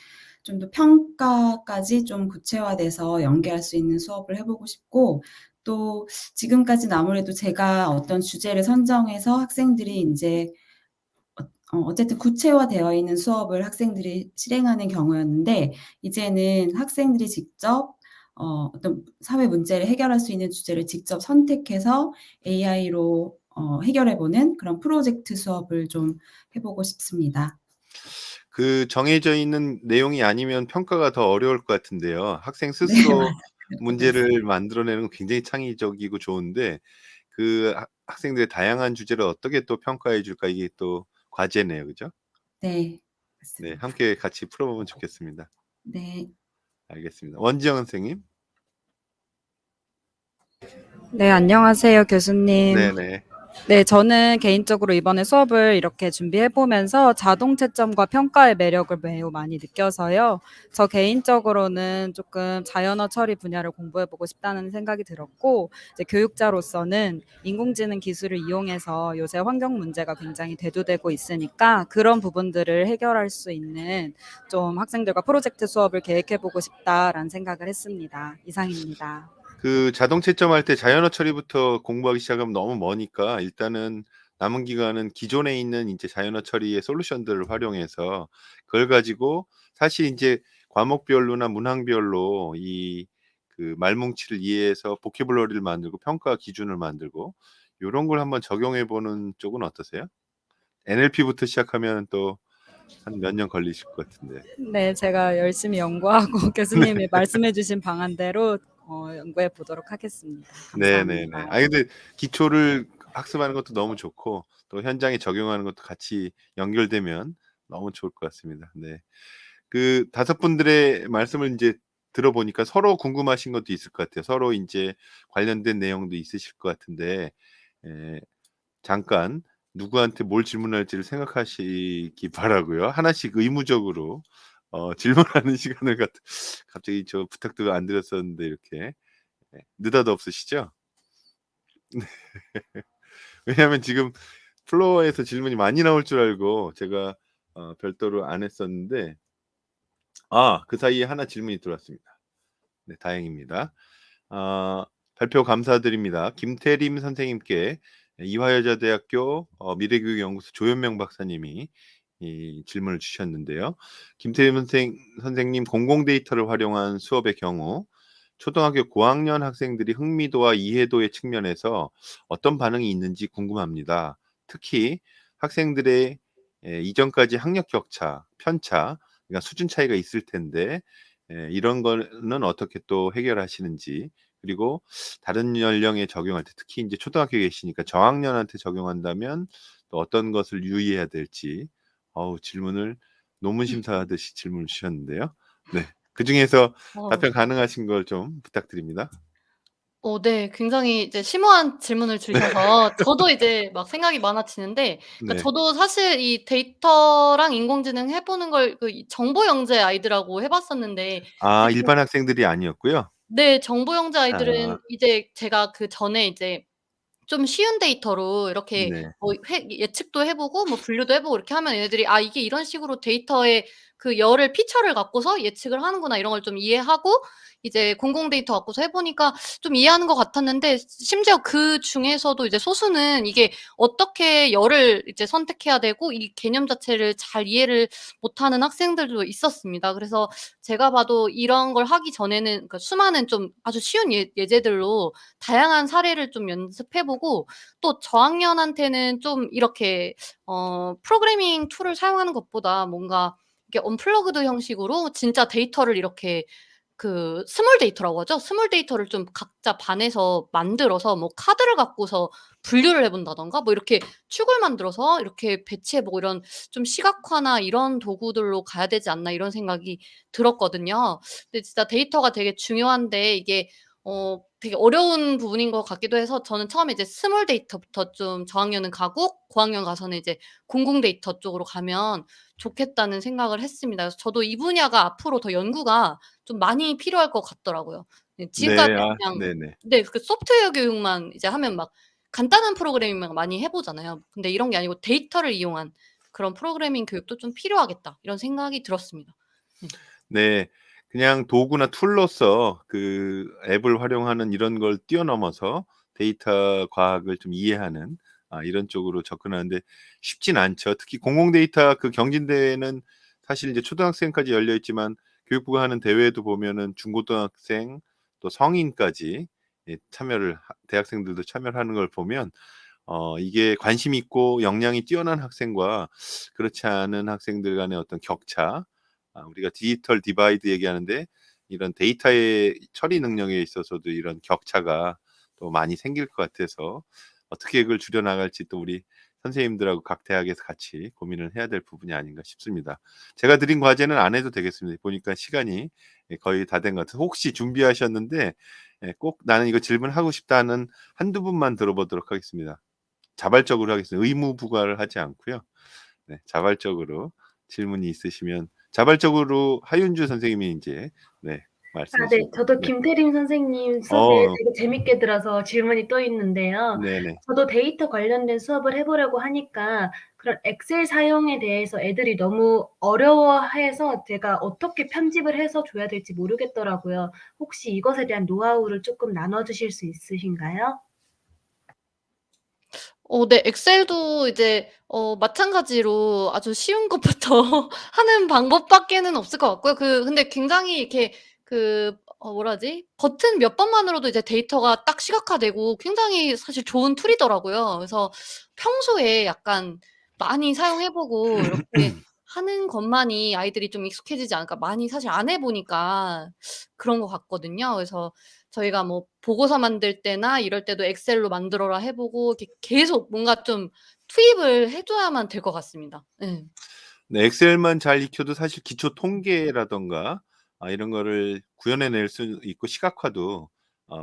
좀 더 평가까지 좀 구체화돼서 연계할 수 있는 수업을 해보고 싶고, 또 지금까지는 아무래도 제가 어떤 주제를 선정해서 학생들이 인제 어쨌든 구체화되어 있는 수업을 학생들이 실행하는 경우였는데, 이제는 학생들이 직접 어떤 사회 문제를 해결할 수 있는 주제를 직접 선택해서 AI로 해결해 보는 그런 프로젝트 수업을 좀 해 보고 싶습니다. 그 정해져 있는 내용이 아니면 평가가 더 어려울 것 같은데요. 학생 네, 스스로 맞아요. 문제를 만들어내는 건 굉장히 창의적이고 좋은데 그 학생들의 다양한 주제를 어떻게 또 평가해 줄까 이게 또 과제네요. 그죠? 네. 네, 맞습니다. 함께 같이 풀어보면 좋겠습니다. 네. 알겠습니다. 원지영 선생님. 네, 안녕하세요, 교수님. 네네. 네, 저는 개인적으로 이번에 수업을 이렇게 준비해보면서 자동 채점과 평가의 매력을 매우 많이 느껴서요. 저 개인적으로는 조금 자연어 처리 분야를 공부해보고 싶다는 생각이 들었고, 이제 교육자로서는 인공지능 기술을 이용해서 요새 환경 문제가 굉장히 대두되고 있으니까 그런 부분들을 해결할 수 있는 좀 학생들과 프로젝트 수업을 계획해보고 싶다라는 생각을 했습니다. 이상입니다. 그 자동 채점할 때 자연어 처리부터 공부하기 시작하면 너무 머니까 일단은 남은 기간은 기존에 있는 이제 자연어 처리의 솔루션들을 활용해서 그걸 가지고 사실 이제 과목별로나 문항별로 이 그 말뭉치를 이해해서 보캐블러리를 만들고 평가 기준을 만들고 요런 걸 한번 적용해 보는 쪽은 어떠세요? NLP부터 시작하면 또 한 몇 년 걸리실 것 같은데. 네, 제가 열심히 연구하고 교수님이 말씀해 주신 방안대로 연구해 보도록 하겠습니다. 네네네. 감사합니다. 근데 기초를 학습하는 것도 너무 좋고 또 현장에 적용하는 것도 같이 연결되면 너무 좋을 것 같습니다. 네. 그 5 분들의 말씀을 인제 들어보니까 서로 궁금하신 것도 있을 것 같아요. 서로 인제 관련된 내용도 있으실 것 같은데 예 잠깐 누구한테 뭘 질문할지를 생각하시기 바라고요. 하나씩 의무적으로 질문하는 시간을 갑자기 저 부탁도 안 드렸었는데 이렇게 느닷 없으시죠? 네. 왜냐하면 지금 플로어에서 질문이 많이 나올 줄 알고 제가 별도로 안 했었는데 그 사이에 하나 질문이 들어왔습니다. 네 다행입니다. 발표 감사드립니다. 김태림 선생님께 이화여자대학교 미래교육연구소 조현명 박사님이 이 질문을 주셨는데요. 김태림 선생님 공공 데이터를 활용한 수업의 경우 초등학교 고학년 학생들이 흥미도와 이해도의 측면에서 어떤 반응이 있는지 궁금합니다. 특히 학생들의 이전까지 학력 격차, 편차, 그러니까 수준 차이가 있을 텐데 이런 거는 어떻게 또 해결하시는지 그리고 다른 연령에 적용할 때 특히 인제 초등학교에 계시니까 저학년한테 적용한다면 또 어떤 것을 유의해야 될지 질문을 논문 심사하듯이 질문을 주셨는데요. 네. 그중에서 어. 답변 가능하신 걸 좀 부탁드립니다. 네. 굉장히 이제 심오한 질문을 주셔서 저도 이제 막 생각이 많아지는데 그러니까 네. 저도 사실 이 데이터랑 인공지능 해 보는 걸 그 정보 영재 아이들하고 해 봤었는데 이게 일반 학생들이 아니었고요? 네. 정보 영재 아 아이들은 이제 제가 그전에 이제 좀 쉬운 데이터로 이렇게 네. 뭐 예측도 해 보고 뭐 분류도 해 보고 이렇게 하면 얘네들이 '아 이게 이런 식으로 데이터의 그 열을 피처를 갖고서 예측을 하는구나.' 이런 걸 좀 이해하고 이제 공공 데이터 갖고서 해 보니까 좀 이해하는 것 같았는데 심지어 그중에서도 이제 소수는 이게 어떻게 열을 이제 선택해야 되고 이 개념 자체를 잘 이해를 못하는 학생들도 있었습니다. 그래서 제가 봐도 이런 걸 하기 전에는 그러니까 수많은 좀 아주 쉬운 예제들로 다양한 사례를 좀 연습해 보고 또 저학년한테는 좀 이렇게 프로그래밍 툴을 사용하는 것보다 뭔가 이렇게 언플러그드 형식으로 진짜 데이터를 이렇게 그 스몰 데이터라고 하죠. 스몰 데이터를 좀 각자 반에서 만들어서 뭐 카드를 갖고서 분류를 해 본다든가 뭐 이렇게 축을 만들어서 이렇게 배치해 보고 이런 좀 시각화나 이런 도구들로 가야 되지 않나 이런 생각이 들었거든요. 근데 진짜 데이터가 되게 중요한데 이게 되게 어려운 부분인 것 같기도 해서 저는 처음에 이제 스몰 데이터부터 좀 저학년은 가고 고학년 가서는 이제 공공 데이터 쪽으로 가면 좋겠다는 생각을 했습니다. 그래서 저도 이 분야가 앞으로 더 연구가 좀 많이 필요할 것 같더라고요. 네 지금까지 네. 그냥 네네. 네 그 소프트웨어 교육만 이제 하면 막 간단한 프로그래밍만 많이 해 보잖아요. 근데 이런 게 아니고 데이터를 이용한 그런 프로그래밍 교육도 좀 필요하겠다 이런 생각이 들었습니다. 네. 네. 그냥 도구나 툴로서 그 앱을 활용하는 이런 걸 뛰어넘어서 데이터 과학을 좀 이해하는 이런 쪽으로 접근하는데 쉽진 않죠. 특히 공공 데이터 그 경진대회는 사실 이제 초등학생까지 열려 있지만 교육부가 하는 대회도 보면은 중고등학생 또 성인까지 참여를 대학생들도 참여를 하는 걸 보면 이게 관심 있고 역량이 뛰어난 학생과 그렇지 않은 학생들 간의 어떤 격차 우리가 디지털 디바이드 얘기하는데 이런 데이터의 처리 능력에 있어서도 이런 격차가 또 많이 생길 것 같아서 어떻게 그걸 줄여 나갈지 또 우리 선생님들하고 각 대학에서 같이 고민을 해야 될 부분이 아닌가 싶습니다. 제가 드린 과제는 안 해도 되겠습니다. 보니까 시간이 거의 다 된 것 같아서 혹시 준비하셨는데 꼭 '나는 이거 질문하고 싶다.' 하는 한두 분만 들어보도록 하겠습니다. 자발적으로 하겠습니다. 의무 부과를 하지 않고요. 네 자발적으로 질문이 있으시면 자발적으로 하윤주 선생님이 인제 말씀해 네. 주시면 저도 네. 김태림 선생님 수업에 어 되게 재밌게 들어서 질문이 또 있는데요. 네네. 저도 데이터 관련된 수업을 해 보려고 하니까 그런 엑셀 사용에 대해서 애들이 너무 어려워해서 제가 어떻게 편집을 해서 줘야 될지 모르겠더라고요. 혹시 이것에 대한 노하우를 쪼끔 나눠 주실 수 있으신가요? 네. 엑셀도 이제 마찬가지로 아주 쉬운 것부터 하는 방법밖에는 없을 것 같고요. 근데 굉장히 이렇게 뭐라 하지? 버튼 몇 번만으로도 이제 데이터가 딱 시각화되고 굉장히 사실 좋은 툴이더라고요. 그래서 평소에 약간 많이 사용해 보고 이렇게 하는 것만이 아이들이 좀 익숙해지지 않을까 많이 사실 안 해 보니까 그런 것 같거든요. 그래서 저희가 뭐 보고서 만들 때나 이럴 때도 엑셀로 만들어라 해 보고 이렇게 계속 뭔가 좀 투입을 해 줘야만 될 것 같습니다. 예. 네, 엑셀만 잘 익혀도 사실 기초 통계라든가 이런 거를 구현해 낼 수 있고 시각화도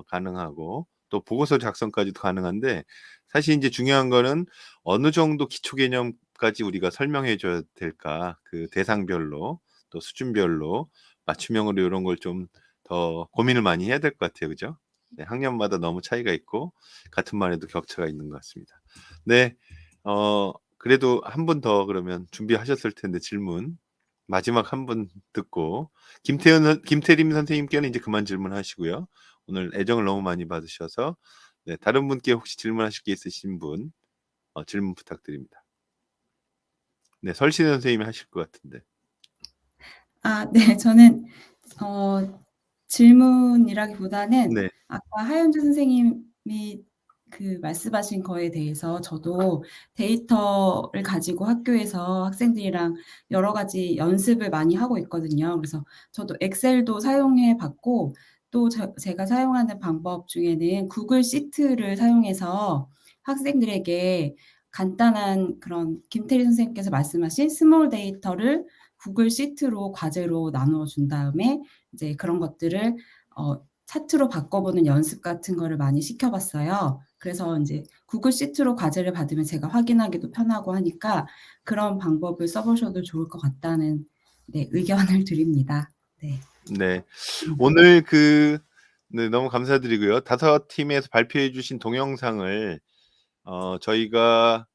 가능하고 또 보고서 작성까지도 가능한데 사실 인제 중요한 거는 어느 정도 기초 개념까지 우리가 설명해 줘야 될까? 그 대상별로 또 수준별로 맞춤형으로 요런 걸 좀 더 고민을 많이 해야 될 것 같아요. 그죠? 네, 학년마다 너무 차이가 있고 같은 반에도 격차가 있는 것 같습니다. 네. 그래도 한 분 더 그러면 준비하셨을 텐데 질문 마지막 한 분 듣고 김태림 선생님께는 이제 그만 질문하시고요. 오늘 애정을 너무 많이 받으셔서 네, 다른 분께 혹시 질문하실 게 있으신 분 질문 부탁드립니다. 네, 설신 선생님이 하실 것 같은데. 네. 저는 질문이라기보다는 네. 아까 하윤주 선생님이 그 말씀하신 거에 대해서 저도 데이터를 가지고 학교에서 학생들이랑 여러 가지 연습을 많이 하고 있거든요. 그래서 저도 엑셀도 사용해 봤고 또 제가 사용하는 방법 중에는 구글 시트를 사용해서 학생들에게 간단한 그런 김태리 선생님께서 말씀하신 스몰 데이터를 구글 시트로 과제로 나누어 준 다음에 이제 그런 것들을 차트로 바꿔보는 연습 같은 거를 많이 시켜 봤어요. 그래서 인제 구글 시트로 과제를 받으면 제가 확인하기도 편하고 하니까 그런 방법을 써 보셔도 좋을 것 같다는 네 의견을 드립니다. 네. 네. 오늘 네, 너무 감사드리고요. 5 팀에서 발표해 주신 동영상을 저희가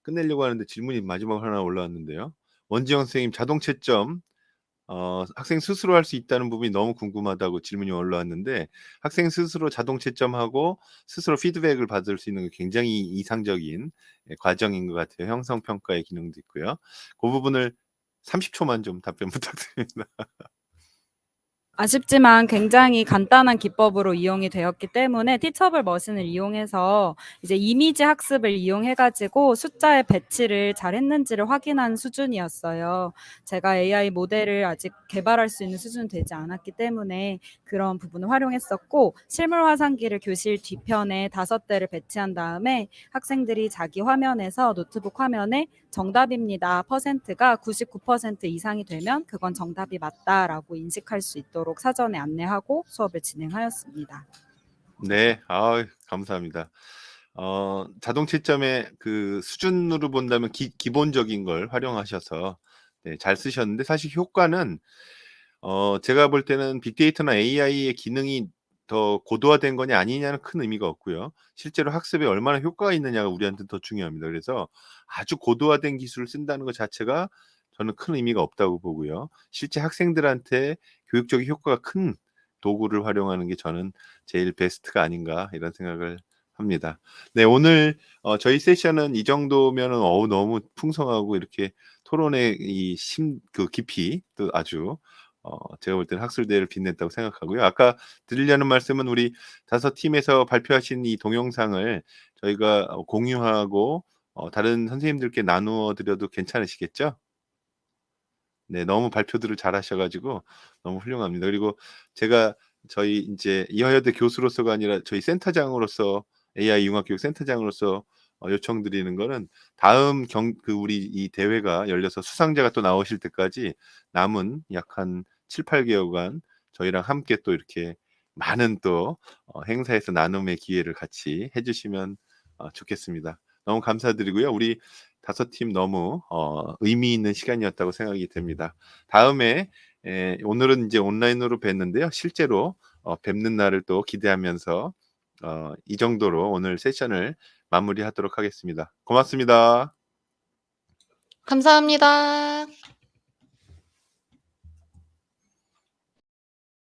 끝내려고 하는데 질문이 마지막으로 하나 올라왔는데요. 원지영 선생님 자동 채점 학생 스스로 할 수 있다는 부분이 너무 궁금하다고 질문이 올라왔는데 학생 스스로 자동 채점하고 스스로 피드백을 받을 수 있는 게 굉장히 이상적인 과정인 것 같아요. 형성 평가의 기능도 있고요. 그 부분을 30 초만 좀 답변 부탁드립니다. 아쉽지만 굉장히 간단한 기법으로 이용이 되었기 때문에 티처블 머신을 이용해서 이제 이미지 학습을 이용해 가지고 숫자의 배치를 잘 했는지를 확인한 수준이었어요. 제가 AI 모델을 아직 개발할 수 있는 수준은 되지 않았기 때문에 그런 부분을 활용했었고 실물 화상기를 교실 뒤편에 5대를 배치한 다음에 학생들이 자기 화면에서 노트북 화면에 정답입니다. 퍼센트가 99% 이상이 되면 그건 정답이 맞다라고 인식할 수 있도록 사전에 안내하고 수업을 진행하였습니다. 네. 감사합니다. 자동 채점의 그 수준으로 본다면 기본적인 걸 활용하셔서 네, 잘 쓰셨는데 사실 효과는 제가 볼 때는 빅데이터나 AI의 기능이 더 고도화된 거냐 아니냐는 큰 의미가 없고요. 실제로 학습에 얼마나 효과가 있느냐가 우리한테는 더 중요합니다. 그래서 아주 고도화된 기술을 쓴다는 것 자체가 저는 큰 의미가 없다고 보고요. 실제 학생들한테 교육적인 효과가 큰 도구를 활용하는 게 저는 제일 베스트가 아닌가 이런 생각을 합니다. 네, 오늘 저희 세션은 이 정도면은 너무 풍성하고 이렇게 토론의 그 깊이도 아주 제가 볼 때는 학술대를 빛냈다고 생각하고요. 아까 드리려는 말씀은 우리 5 팀에서 발표하신 이 동영상을 저희가 공유하고 다른 선생님들께 나누어 드려도 괜찮으시겠죠? 네, 너무 발표들을 잘하셔 가지고 너무 훌륭합니다. 그리고 제가 저희 인제 이화여대 교수로서가 아니라 저희 센터장으로서 AI 융합교육 센터장으로서 요청드리는 거는 다음 우리 이 대회가 열려서 수상자가 또 나오실 때까지 남은 약 한 7-8 개월간 저희랑 함께 또 이렇게 많은 또 행사에서 나눔의 기회를 같이 해 주시면 좋겠습니다. 너무 감사드리고요. 우리 5 팀 너무 의미 있는 시간이었다고 생각이 됩니다. 다음에 오늘은 인제 온라인으로 뵀는데요. 실제로 뵙는 날을 또 기대하면서 이 정도로 오늘 세션을 마무리하도록 하겠습니다. 고맙습니다. 감사합니다.